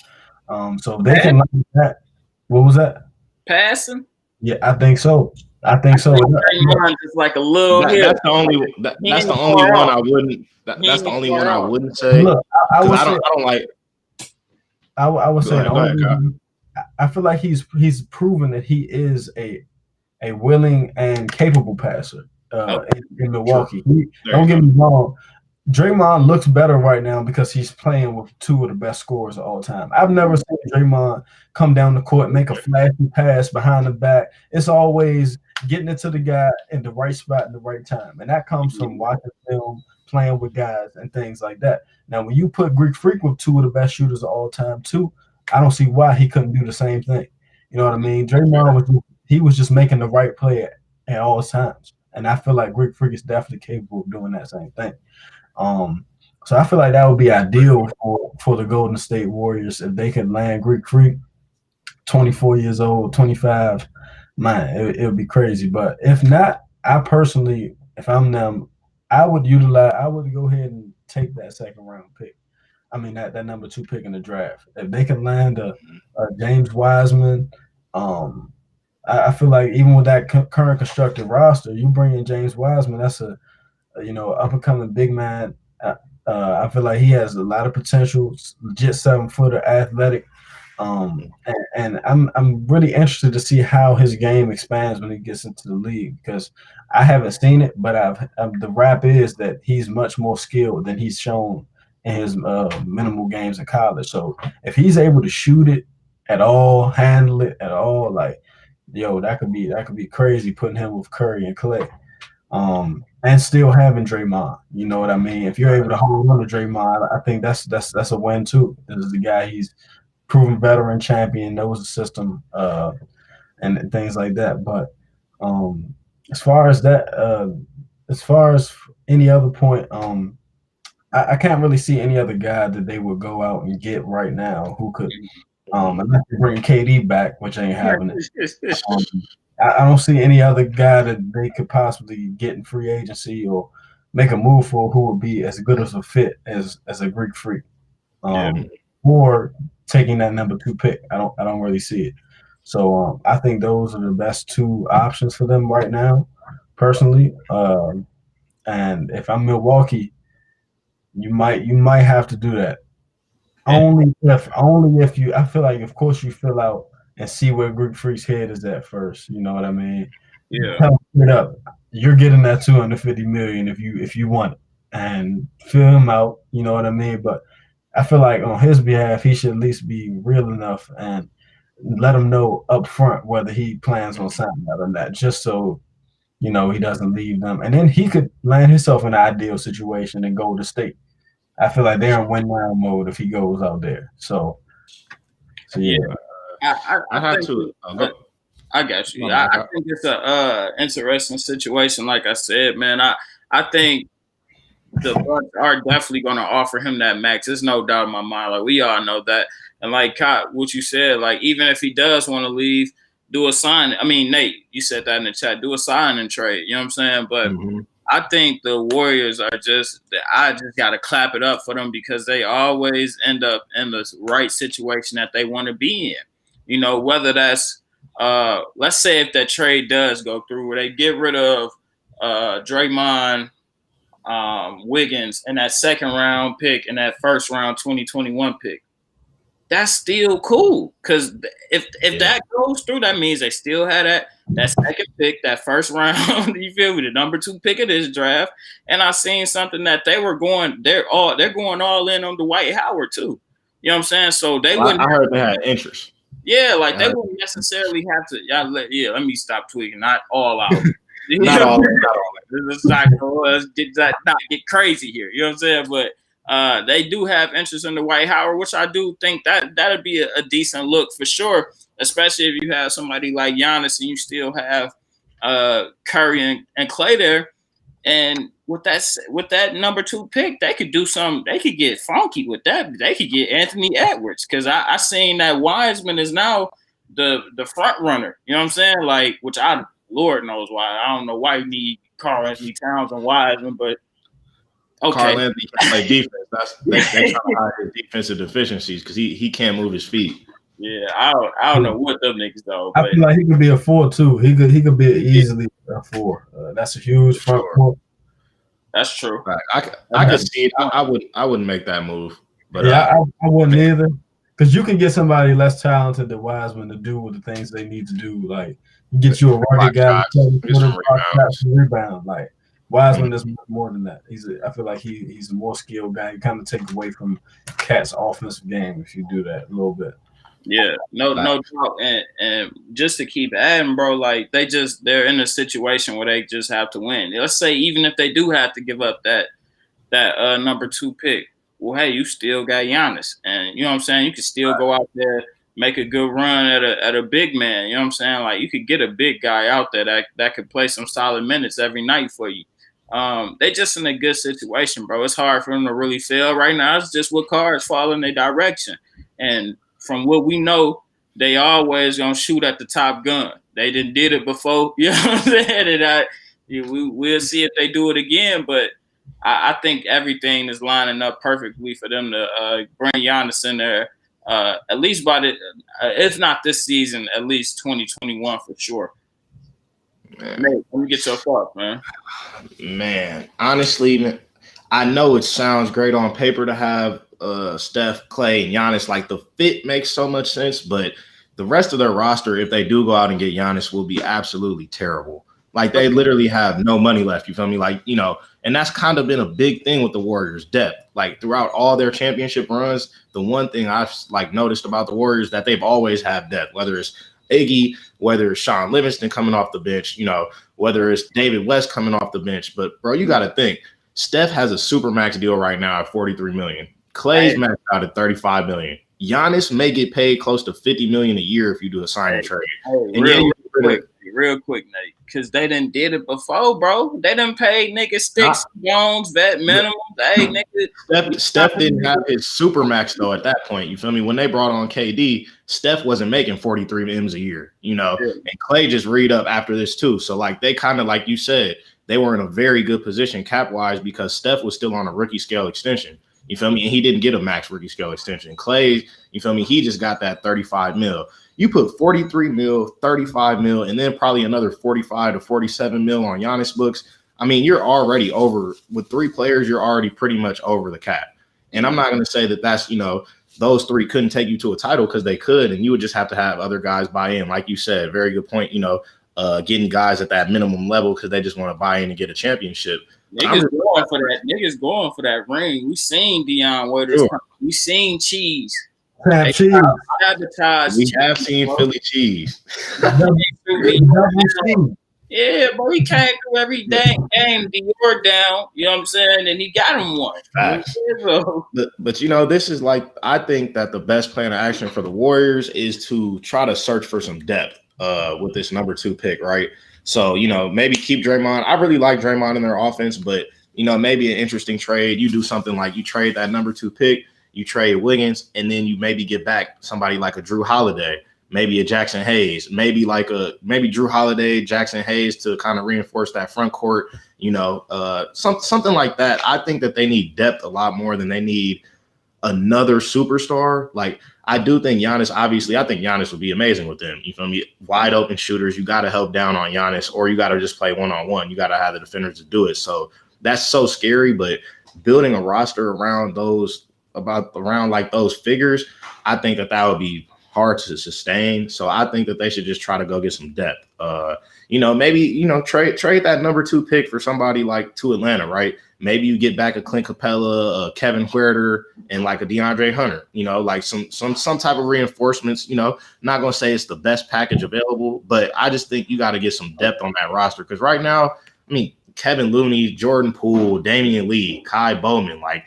So they can like that. What was that? Passing? Yeah, I think so. Draymond is like a little. That's the only one I wouldn't. That's the only one I wouldn't say. Look, I don't like. I would say ahead, I feel like he's proven that he is a willing and capable passer in Milwaukee. Don't get me wrong. Draymond looks better right now because he's playing with 2 of the best scorers of all time. I've never seen Draymond come down the court, make a flashy pass behind the back. It's always getting it to the guy in the right spot in the right time. And that comes from watching film, playing with guys, and things like that. Now, when you put Greek Freak with 2 of the best shooters of all time, too, I don't see why he couldn't do the same thing. You know what I mean? Draymond was just making the right play at all times. And I feel like Greek Freak is definitely capable of doing that same thing. So I feel like that would be ideal for the Golden State Warriors if they could land Greek Freak, 24 years old, 25. Man, it would be crazy. But if not, I personally, if I'm them, I would go ahead and take that second round pick. I mean, that number 2 pick in the draft. If they can land a James Wiseman, I feel like even with that current constructed roster, you bring in James Wiseman, that's a up and coming big man. I feel like he has a lot of potential, legit 7-footer, athletic. And I'm really interested to see how his game expands when he gets into the league, because I haven't seen it, but the rap is that he's much more skilled than he's shown in his minimal games in college. So if he's able to shoot it at all, handle it at all, like, that could be crazy, putting him with Curry and Klay. And still having Draymond, you know what I mean? If you're able to hold on to Draymond, I think that's a win too. This is the guy, he's proven veteran champion, knows the system, and things like that. But as far as any other point, I can't really see any other guy that they would go out and get right now who could, unless they bring KD back, which ain't happening. I don't see any other guy that they could possibly get in free agency or make a move for who would be as good as a fit as a Greek Freak, or taking that number 2 pick. I don't really see it. So I think those are the best 2 options for them right now, personally. And if I'm Milwaukee, you might have to do that. Only if you, I feel like, of course, you fill out and see where Greek Freak's head is at first. You know what I mean? Yeah. Tell him up. You're getting that $250 million if you want it, and fill him out. You know what I mean? But I feel like on his behalf, he should at least be real enough and let him know up front whether he plans on signing that or not, just so he doesn't leave them. And then he could land himself in an ideal situation and go to state. I feel like they're in win-now mode if he goes out there. So yeah. I have to. I got you. I think it's a interesting situation. Like I said, man, I think the Bucks are definitely going to offer him that max. There's no doubt in my mind. Like, we all know that. And like what you said, like, even if he does want to leave, do a sign. I mean, Nate, you said that in the chat. Do a sign and trade. You know what I'm saying? But I think the Warriors I just got to clap it up for them because they always end up in the right situation that they want to be in. You know, whether that's let's say if that trade does go through where they get rid of Draymond, Wiggins, and that second round pick and that first round 2021 pick, that's still cool. Because if that goes through, that means they still had that second pick, that first round. You feel me? The number 2 pick of this draft. And I seen something that they're going all in on Dwight Howard too. You know what I'm saying? So they wouldn't. I heard they had interest. Yeah, like they wouldn't necessarily have to. Let me stop tweaking. Not all out. Not all. Let's not get crazy here. You know what I'm saying? But they do have interest in the Dwight Howard, which I do think that'd be a decent look for sure. Especially if you have somebody like Giannis and you still have Curry and Clay there. And with that number 2 pick, they could do something. They could get funky with that. They could get Anthony Edwards because I seen that Wiseman is now the front runner. You know what I'm saying? Like, which Lord knows why. I don't know why you need Karl Anthony Towns and Wiseman, but okay. Karl Anthony can play defense. They trying to hide his defensive deficiencies because he can't move his feet. Yeah, I don't know what them niggas though. I feel like he could be a 4 too. He could be easily a 4. That's a huge front court. That's true. Right. I could see it. I wouldn't make that move. But I wouldn't either. Because you can get somebody less talented than Wiseman to do the things they need to do. Like get you a rugged guy, rebound. Like Wiseman is more than that. I feel like he's a more skilled guy. You kind of take away from Cat's offensive game if you do that a little bit. Yeah, no doubt. And just to keep adding, bro, like they're in a situation where they just have to win. Let's say even if they do have to give up that number 2 pick, well, hey, you still got Giannis, and you know what I'm saying. You could still go out there, make a good run at a big man. You know what I'm saying? Like you could get a big guy out there that could play some solid minutes every night for you. They just in a good situation, bro. It's hard for them to really fail right now. It's just what cards fall in their direction, and from what we know, they always gonna shoot at the top gun. They did it before, you know what I'm saying? And we'll see if they do it again. But I think everything is lining up perfectly for them to bring Giannis in there. At least if not this season, at least 2021 for sure. Man, let me get your thoughts, man. Man, honestly, I know it sounds great on paper to have Steph, Clay, and Giannis. Like the fit makes so much sense, but the rest of their roster, if they do go out and get Giannis, will be absolutely terrible. Like they literally have no money left. You feel me? Like, you know, and that's kind of been a big thing with the Warriors, depth. Like throughout all their championship runs, the one thing I've noticed about the Warriors that they've always had depth, whether it's Iggy, whether it's Sean Livingston coming off the bench, you know, whether it's David West coming off the bench. But bro, you got to think, Steph has a super max deal right now at $43 million. Clay's maxed out at $35 million. Giannis may get paid close to $50 million a year if you do a sign and trade. Real quick, Nate, because they done did it before, bro. They done paid niggas sticks, Jones, vet minimum. Hey, nigga. Steph didn't have his super max though at that point. You feel me? When they brought on KD, Steph wasn't making 43 M's a year, you know. Yeah. And Clay just read up after this too. So like they kind of, like you said, they were in a very good position cap wise because Steph was still on a rookie scale extension. You feel me? And he didn't get a max rookie scale extension. Clay, you feel me? He just got that 35 mil. You put 43 mil, 35 mil, and then probably another 45 to 47 mil on Giannis books. I mean, you're already over with 3 players. You're already pretty much over the cap. And I'm not going to say that that's, those 3 couldn't take you to a title, because they could, and you would just have to have other guys buy in. Like you said, very good point. Getting guys at that minimum level because they just want to buy in and get a championship. Niggas going for that. Niggas going for that ring. We seen Dion Waiters. Sure. We seen Cheese. Cheese. We have seen Philly Cheese. Yeah, but he can't do every dang game. Dior down, you know what I'm saying? And he got him one. But this is like, I think that the best plan of action for the Warriors is to try to search for some depth with this number 2 pick, right? So, maybe keep Draymond. I really like Draymond in their offense, but, maybe an interesting trade. You do something like you trade that number 2 pick, you trade Wiggins, and then you maybe get back somebody like a Drew Holiday. Maybe a Jackson Hayes, maybe Drew Holiday, Jackson Hayes to kind of reinforce that front court, something like that. I think that they need depth a lot more than they need another superstar. Like, I do think Giannis, obviously, I think Giannis would be amazing with them. You feel me? Wide open shooters, you got to help down on Giannis, or you got to just play one-on-one. You got to have the defenders to do it. So that's so scary, but building a roster around those figures, I think that would be hard to sustain. So I think that they should just try to go get some depth. Maybe trade that number 2 pick for somebody like to Atlanta, right? Maybe you get back a Clint Capella, a Kevin Huerter, and like a DeAndre Hunter. Like some type of reinforcements. Not gonna say it's the best package available, but I just think you got to get some depth on that roster, because right now, I mean, Kevin Looney, Jordan Poole, Damian Lee, Kai Bowman, like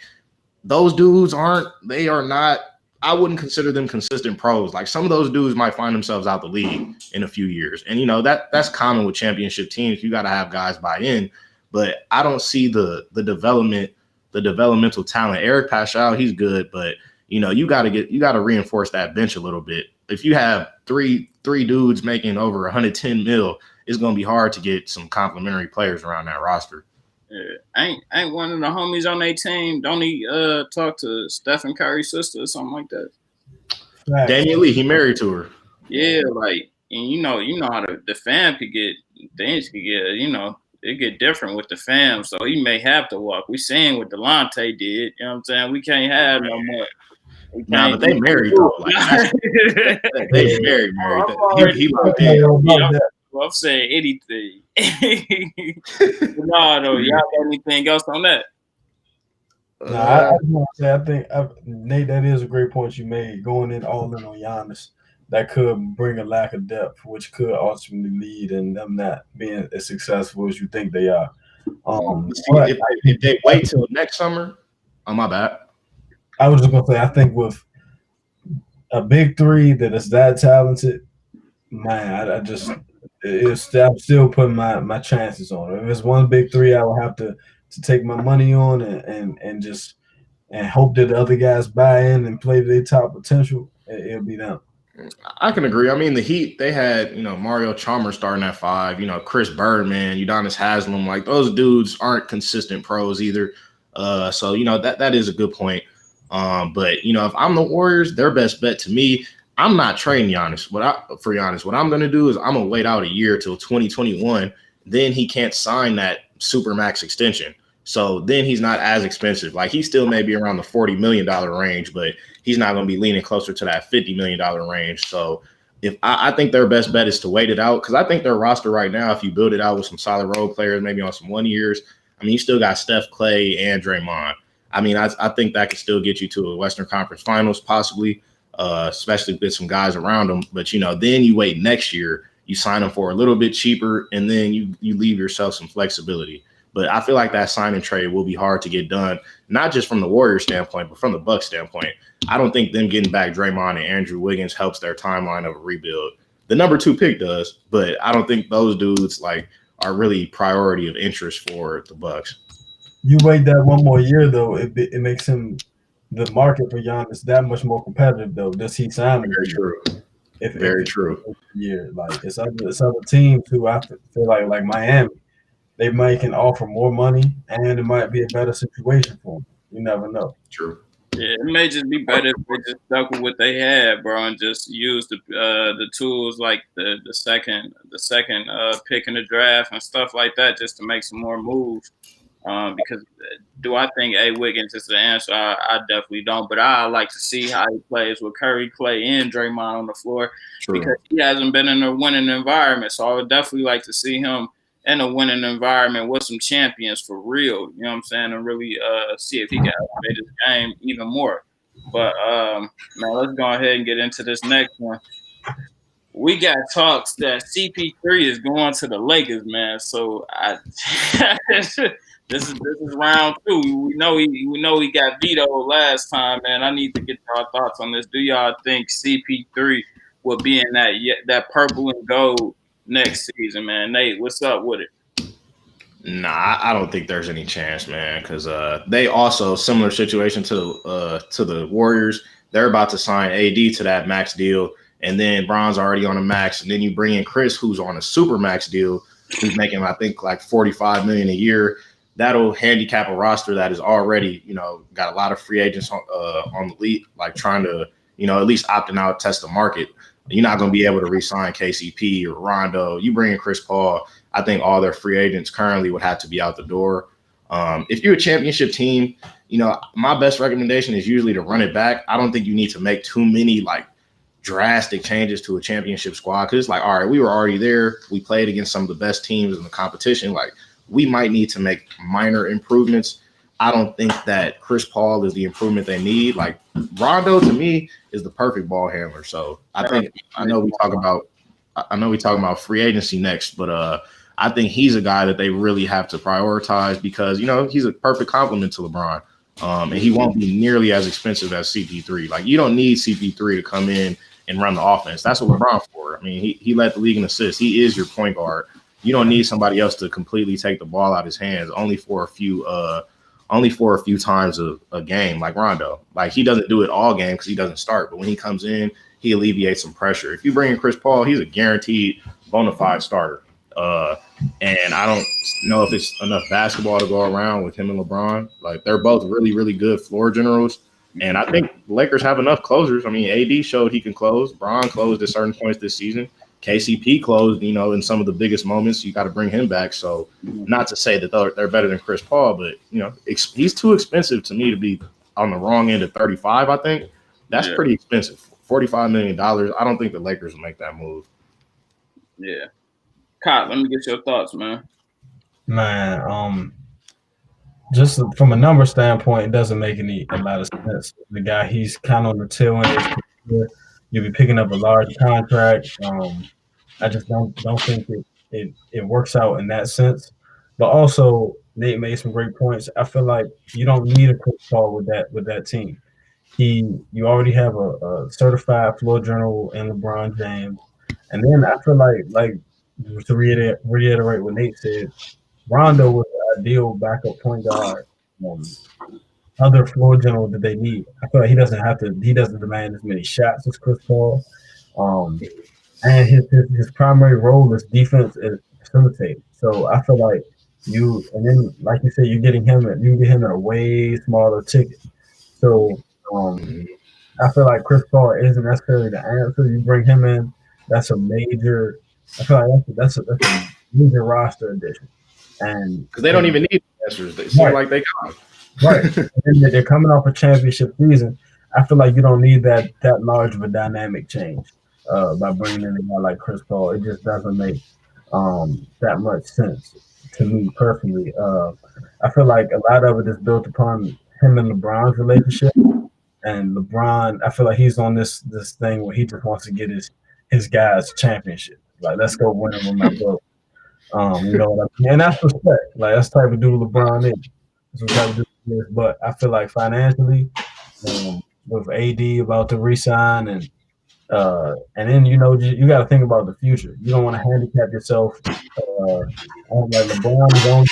those dudes are not. I wouldn't consider them consistent pros. Like, some of those dudes might find themselves out the league in a few years. And, that's common with championship teams. You got to have guys buy in. But I don't see the developmental talent. Eric Paschal, he's good, but, you got to reinforce that bench a little bit. If you have three dudes making over 110 mil, it's going to be hard to get some complimentary players around that roster. Yeah. Ain't one of the homies on their team, don't he talk to Stephen Curry's sister or something like that? Right. Damian Lee, he married to her. Yeah, like, and you know how the fam could get, things could get, it get different with the fam, so he may have to walk. We seen what Delonte did, you know what I'm saying? We can't have no more. Nah, but they married though. Like, they married. He locked in. I'm saying anything. No, y'all got anything else on that? I think Nate, that is a great point you made. Going in all in on Giannis, that could bring a lack of depth, which could ultimately lead in them not being as successful as you think they are. If they wait till next summer, my bad. I was just gonna say, I think with a big 3 that is that talented, man, I'm still putting my chances on it. If it's one big 3, I will have to take my money on and hope that the other guys buy in and play to their top potential. It'll be them. I can agree. I mean, the Heat, they had, Mario Chalmers starting at 5, Chris Birdman, Udonis Haslem. Like, those dudes aren't consistent pros either. So that is a good point. But if I'm the Warriors, their best bet to me, I'm not trading Giannis. What I'm going to do is I'm going to wait out a year till 2021. Then he can't sign that super max extension. So then he's not as expensive. Like, he still may be around the $40 million range, but he's not going to be leaning closer to that $50 million range. So if I think their best bet is to wait it out, because I think their roster right now, if you build it out with some solid role players, maybe on some 1 years, I mean, you still got Steph, Clay, and Draymond. I mean, I think that could still get you to a Western Conference Finals possibly. Especially with some guys around them. But, then you wait next year, you sign them for a little bit cheaper, and then you leave yourself some flexibility. But I feel like that sign and trade will be hard to get done, not just from the Warriors standpoint, but from the Bucks standpoint. I don't think them getting back Draymond and Andrew Wiggins helps their timeline of a rebuild. The number 2 pick does, but I don't think those dudes are really priority of interest for the Bucks. You wait that one more year, though, it makes him – the market for Giannis that much more competitive, though. Does he sign? Very true. Very true. Yeah, like it's other teams who I feel like Miami, they might can offer more money, and it might be a better situation for them. You never know. True. Yeah, it may just be better if they just stuck with what they had, bro, and just use the tools like the the second pick in the draft and stuff like that, just to make some more moves. Because do I think A. Wiggins is the answer? I definitely don't. But I like to see how he plays with Curry, Clay, and Draymond on the floor. True. Because he hasn't been in a winning environment. So I would definitely like to see him in a winning environment with some champions for real. You know what I'm saying? And really see if he can elevate his game even more. But, man, let's go ahead and get into this next one. We got talks that CP3 is going to the Lakers, man. So this is round 2. We know he got vetoed last time, man. I need to get y'all thoughts on this. Do y'all think CP3 will be in that purple and gold next season, man? Nate, what's up with it? Nah, I don't think there's any chance, man. Because they also similar situation to the Warriors. They're about to sign AD to that max deal. And then Bron's already on a max, and then you bring in Chris, who's on a super max deal, who's making, I think, like $45 million a year. That'll handicap a roster that is already, got a lot of free agents on the league, like trying to, at least opting out, test the market. You're not going to be able to re-sign KCP or Rondo. You bring in Chris Paul, I think all their free agents currently would have to be out the door. If you're a championship team, my best recommendation is usually to run it back. I don't think you need to make too many, drastic changes to a championship squad, because it's like, all right, we were already there. We played against some of the best teams in the competition. We might need to make minor improvements. I don't think that Chris Paul is the improvement they need. Rondo, to me, is the perfect ball handler. So I know we talk about free agency next, but I think he's a guy that they really have to prioritize because, he's a perfect complement to LeBron. And he won't be nearly as expensive as CP3. You don't need CP3 to come in and run the offense. That's what LeBron for. I mean, he led the league in assists. He is your point guard. You don't need somebody else to completely take the ball out of his hands only for a few times a game like Rondo. He doesn't do it all game because he doesn't start. But when he comes in, he alleviates some pressure. If you bring in Chris Paul, he's a guaranteed bona fide starter. And I don't know if it's enough basketball to go around with him and LeBron. They're both really, really good floor generals. And I think the Lakers have enough closers. I mean, AD showed he can close. Bron closed at certain points this season. KCP closed, in some of the biggest moments. You got to bring him back. So not to say that they're better than Chris Paul, but, he's too expensive to me to be on the wrong end of 35, I think. That's pretty expensive. $45 million. I don't think the Lakers will make that move. Yeah. Kyle, let me get your thoughts, man. Man, just from a number standpoint, it doesn't make a lot of sense. The guy, he's kind of on the tail end of his career. You'll be picking up a large contract. I just don't think it works out in that sense. But also, Nate made some great points. I feel like you don't need a Chris Paul with that team. You already have a certified floor general in LeBron James, and then I feel like to reiterate what Nate said, Rondo was the ideal backup point guard. Other floor general that they need. I feel like he doesn't demand as many shots as Chris Paul. And his primary role is defense and facilitating. So I feel like like you said, you get him at a way smaller ticket. So I feel like Chris Paul isn't necessarily the answer. You bring him in, that's a major. I feel like that's a major roster addition. And because they don't even need answers, they seem like they got them. Right. And they're coming off a championship season. I feel like you don't need that large of a dynamic change by bringing in a guy like Chris Paul. It just doesn't make that much sense to me personally. I feel like a lot of it is built upon him and LeBron's relationship. And LeBron, I feel like he's on this thing where he just wants to get his guys championship. Let's go win them with my bro. You know what I mean? And that's respect. That's the type of dude LeBron is. But I feel like financially, with AD about to resign, and then you got to think about the future. You don't want to handicap yourself. Like LeBron,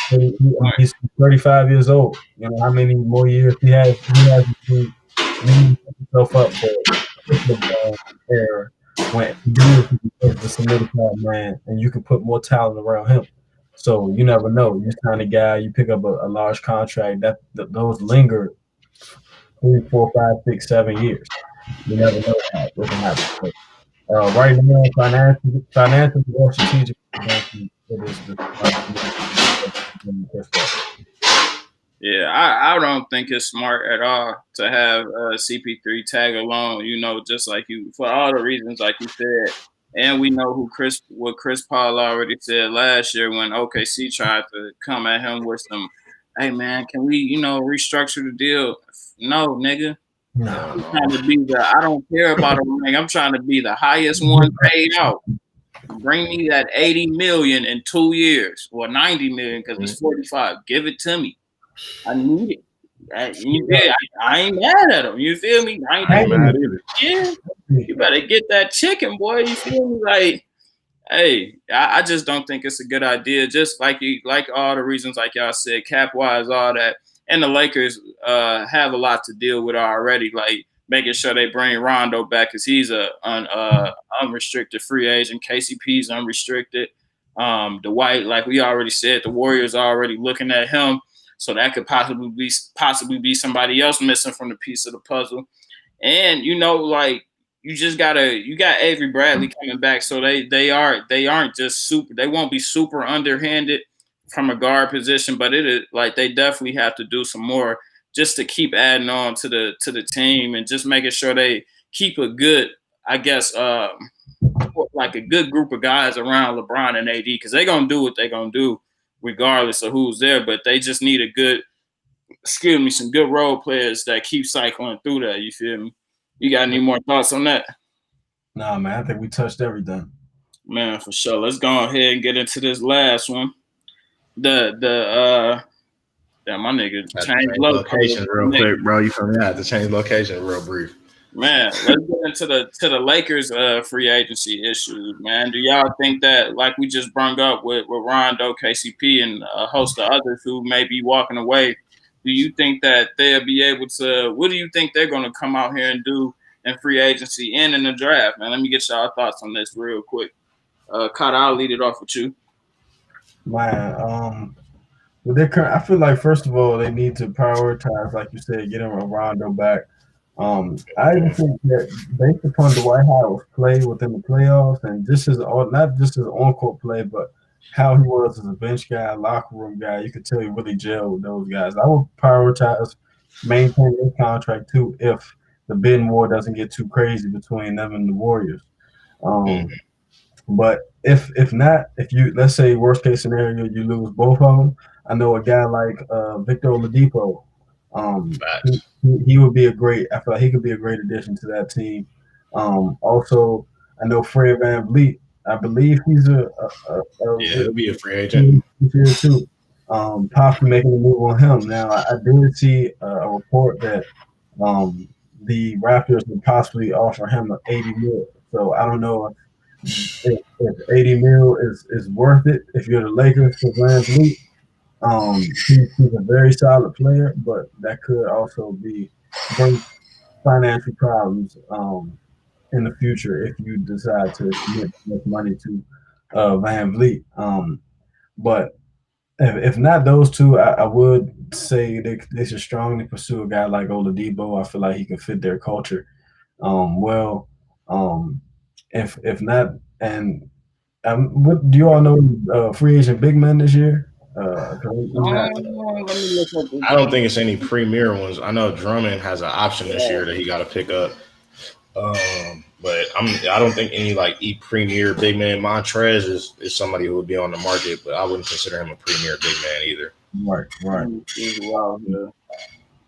he's 35 years old. You know how many more years he has to lead himself up to era when he is the solidified man, and you can put more talent around him. So you never know. You sign a guy, you pick up a large contract. Those linger 3, 4, 5, 6, 7 years. You never know what can happen. Right now, financially or strategic, it is the Yeah, I don't think it's smart at all to have CP3 tag along. You know, just like you for all the reasons like you said, and we know what Chris Paul already said last year when OKC tried to come at him with some, hey man, can we restructure the deal? No, nigga. I'm trying to be I don't care about a ring. I'm trying to be the highest one paid out. Bring me that 80 million in 2 years or 90 million because it's 45. Give it to me. I need it. I ain't mad at him. You feel me? I ain't mad either. Yeah. You better get that chicken, boy. You feel me? Like, hey, I just don't think it's a good idea. Just like all the reasons, like y'all said, cap wise, all that. And the Lakers have a lot to deal with already, like making sure they bring Rondo back because he's an unrestricted free agent. KCP's unrestricted. Dwight, like we already said, the Warriors are already looking at him. So that could possibly be somebody else missing from the piece of the puzzle. And you got Avery Bradley coming back, so they aren't just super. They won't be super underhanded from a guard position, but it is like they definitely have to do some more just to keep adding on to the team and just making sure they keep a good, I guess, like a good group of guys around LeBron and AD because they're gonna do what they're gonna do regardless of who's there. But they just need some good role players that keep cycling through that. You feel me? You got any more thoughts on that? Nah, man, I think we touched everything. Man, for sure. Let's go ahead and get into this last one. Damn, my nigga changed location real quick, bro. You feel me? I had to change location real brief. Man, let's get into the Lakers free agency issues, man. Do y'all think that, like we just brought up with Rondo, KCP, and a host of others who may be walking away, do you think that they'll be able to – what do you think they're going to come out here and do in free agency and in the draft, man? Let me get y'all thoughts on this real quick. Kata, I'll lead it off with you. Man, I feel like, first of all, they need to prioritize, like you said, getting Rondo back. I even think that based upon Dwight Howard's play within the playoffs and not just his on-court play, but how he was as a bench guy, locker room guy, you could tell he really gelled with those guys. I would prioritize maintaining his contract too if the bidding war doesn't get too crazy between them and the Warriors. But if not, let's say worst case scenario, you lose both of them. I know a guy like Victor Oladipo. He would be I feel like he could be a great addition to that team. Also, I know Fred VanVleet. I believe he's he'll be a free agent here too. Possibly making a move on him. Now, I did see a report that the Raptors would possibly offer him an 80 mil. So I don't know if 80 mil is worth it if you're the Lakers for VanVleet. He's a very solid player, but that could also bring financial problems in the future if you decide to commit much money to VanVleet. But if not those two, I would say they should strongly pursue a guy like Oladipo. I feel like he can fit their culture well. If not, and what do you all know? Free agent big men this year. I don't think it's any premier ones. I know Drummond has an option this year that he got to pick up. But I don't think any like premier big man. Montrez is somebody who would be on the market, but I wouldn't consider him a premier big man either. Right.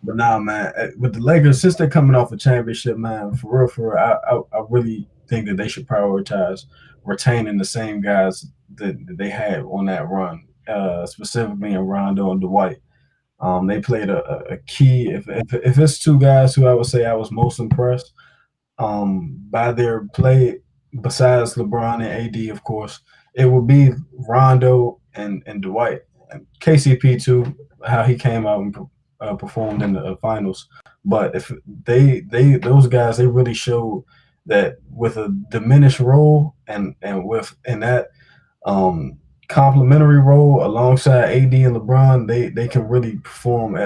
But now, man, with the Lakers, since they're coming off a championship, man, for real, I really think that they should prioritize retaining the same guys that they had on that run. Specifically in Rondo and Dwight. They played a key. If it's two guys who I would say I was most impressed by their play, besides LeBron and AD, of course, it would be Rondo and Dwight. And KCP too, how he came out and performed in the finals. But if those guys, they really showed that with a diminished role and in that complementary role alongside AD and LeBron, they can really perform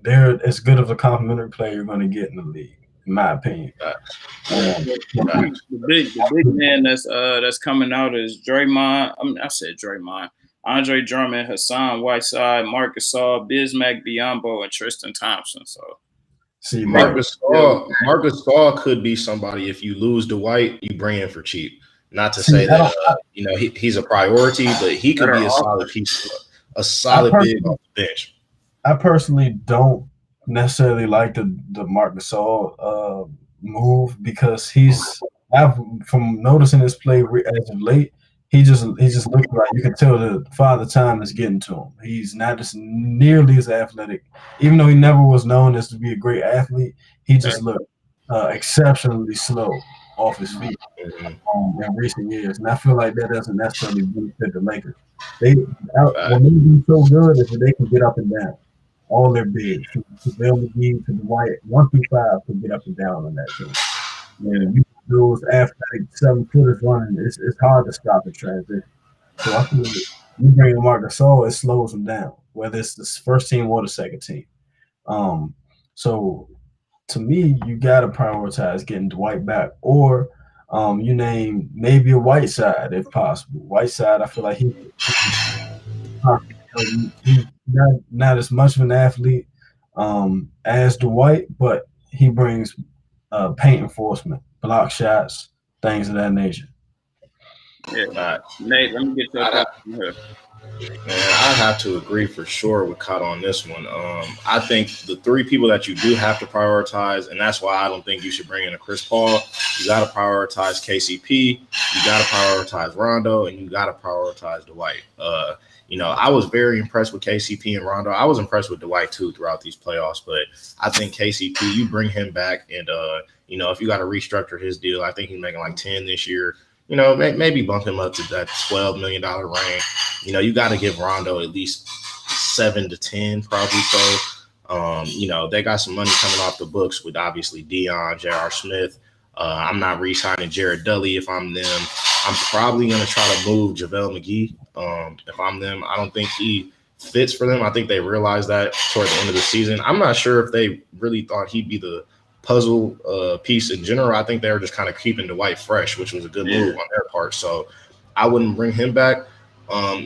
they're as good of a complementary player you're going to get in the league. in my opinion. The big man that's coming out is Draymond. I said Draymond. Andre Drummond, Hassan Whiteside, Marcus Gasol, Bismack Biyombo, and Tristan Thompson. So, see, Marcus Gasol could be somebody. If you lose Dwight, you bring in for cheap. Not to say that he's a priority, but he could be a solid piece, a solid big off the bench. I personally don't necessarily like the Marc Gasol move because from noticing his play as of late, he just looks like you can tell the father time is getting to him. He's not as nearly as athletic, even though he never was known as to be a great athlete. He just looked exceptionally slow off his feet in recent years, and I feel like that doesn't necessarily benefit the Lakers. What made them so good is that they can get up and down. All their bigs, to Bill McGee, to Dwight, 1 through 5 can get up and down on that team. And you those athletic 7-footers running, it's hard to stop the transition. So I feel like you bring in Marc Gasol, it slows them down, whether it's the first team or the second team. So to me, you got to prioritize getting Dwight back, or you name maybe a Whiteside if possible. Whiteside, I feel like he's not as much of an athlete as Dwight, but he brings paint enforcement, block shots, things of that nature. Yeah, Nate, let me get your question here. Man, I have to agree for sure with Cott on this one. I think the 3 people that you do have to prioritize, and that's why I don't think you should bring in a Chris Paul. You got to prioritize KCP, you got to prioritize Rondo, and you got to prioritize Dwight. I was very impressed with KCP and Rondo. I was impressed with Dwight too throughout these playoffs, but I think KCP, you bring him back, and if you got to restructure his deal, I think he's making like 10 this year. Maybe bump him up to that $12 million range. You got to give Rondo at least 7 to 10, probably so. They got some money coming off the books with obviously Dion, J.R. Smith. I'm not re-signing Jared Dudley if I'm them. I'm probably going to try to move JaVale McGee if I'm them. I don't think he fits for them. I think they realized that toward the end of the season. I'm not sure if they really thought he'd be the puzzle piece in general. I think they were just kind of keeping Dwight fresh, which was a good move on their part. So I wouldn't bring him back.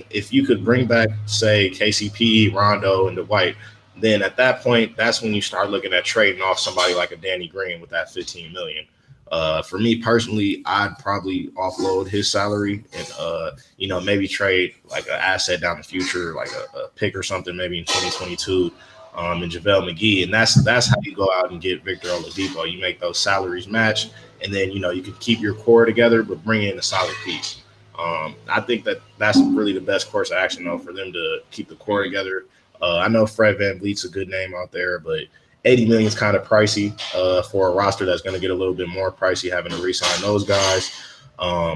If you could bring back, say, KCP, Rondo, and Dwight, then at that point, that's when you start looking at trading off somebody like a Danny Green with that $15 million. For me personally, I'd probably offload his salary and, maybe trade like an asset down the future, like a pick or something, maybe in 2022. And JaVale McGee, and that's how you go out and get Victor Oladipo. You make those salaries match, and then you can keep your core together, but bring in a solid piece. I think that's really the best course of action, though, for them to keep the core together. I know Fred VanVleet's a good name out there, but $80 million is kind of pricey for a roster that's going to get a little bit more pricey having to re-sign those guys.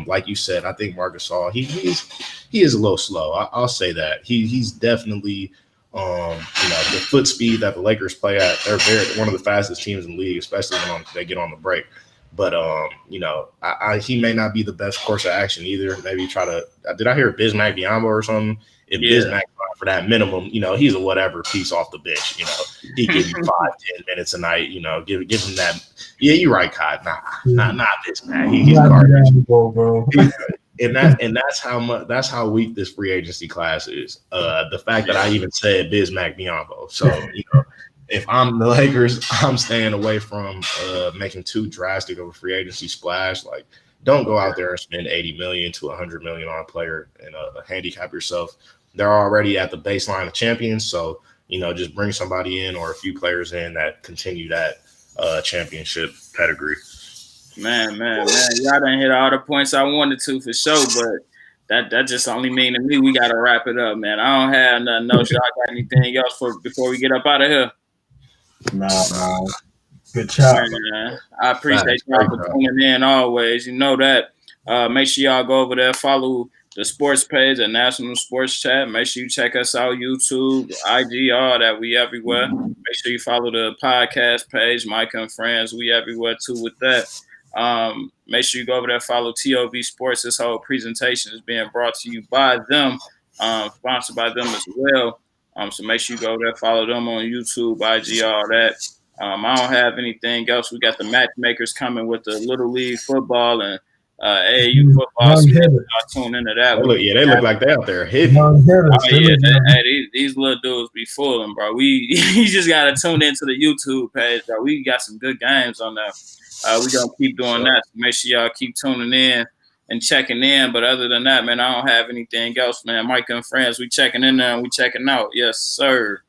Like you said, I think Marc Gasol, he is a little slow. I'll say that he's definitely. The foot speed that the Lakers play at, they're one of the fastest teams in the league, especially when they get on the break. But, he may not be the best course of action either. Maybe try to – did I hear Bismack Biyombo or something? If Bismack for that minimum, he's a whatever piece off the bench. He gives you 5-10 minutes a night. Give him that. Yeah, you're right, Kai. Not Bismack. He's garbage, bro. And that's how weak this free agency class is. The fact that I even said Bismack Biyombo. So if I'm the Lakers, I'm staying away from making too drastic of a free agency splash. Like, don't go out there and spend $80 million to $100 million on a player and handicap yourself. They're already at the baseline of champions, so just bring somebody in or a few players in that continue that championship pedigree. Man, y'all done hit all the points I wanted to for sure, but that just only mean to me we got to wrap it up, man. I don't have nothing else. Y'all got anything else before we get up out of here? Nah. Good job. Man, I appreciate y'all for tuning in always. You know that. Make sure y'all go over there, follow the sports page at National Sports Chat. Make sure you check us out, YouTube, IG, all that. We everywhere. Make sure you follow the podcast page, Micah and Friends. We everywhere too with that. Make sure you go over there, follow TOV Sports. This whole presentation is being brought to you by them, sponsored by them as well. So make sure you go over there, follow them on YouTube, IG, all that. I don't have anything else. We got the matchmakers coming with the Little League football and AAU football. So I'll tune into that. They look like they out there hitting. Oh yeah, these little dudes be fooling, bro. You just gotta tune into the YouTube page, bro. We got some good games on there. We gonna keep doing that. So make sure y'all keep tuning in and checking in. But other than that, man, I don't have anything else, man. Micah and friends, we checking in there and we checking out. Yes, sir.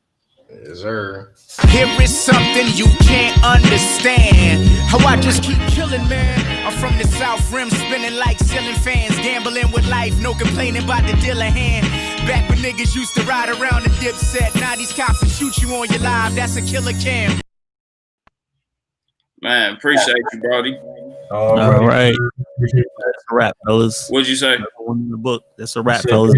Yes, sir. Here is something you can't understand. How I just keep killing, man. I'm from the South Rim, spinning like ceiling fans. Gambling with life, no complaining about the dealer hand. Back when niggas used to ride around the Dipset. Now these cops will shoot you on your live. That's a killer cam. Man, appreciate you, Brody. All right. That's a wrap, fellas. What'd you say? One in the book. That's a wrap, fellas.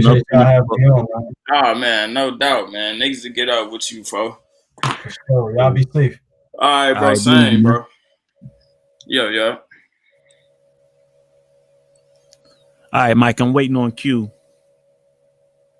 Oh man, no doubt, man. Niggas to get up with you, bro. Sure. Y'all be safe. All right, bro. Same, bro. Yo. All right, Mike. I'm waiting on Q.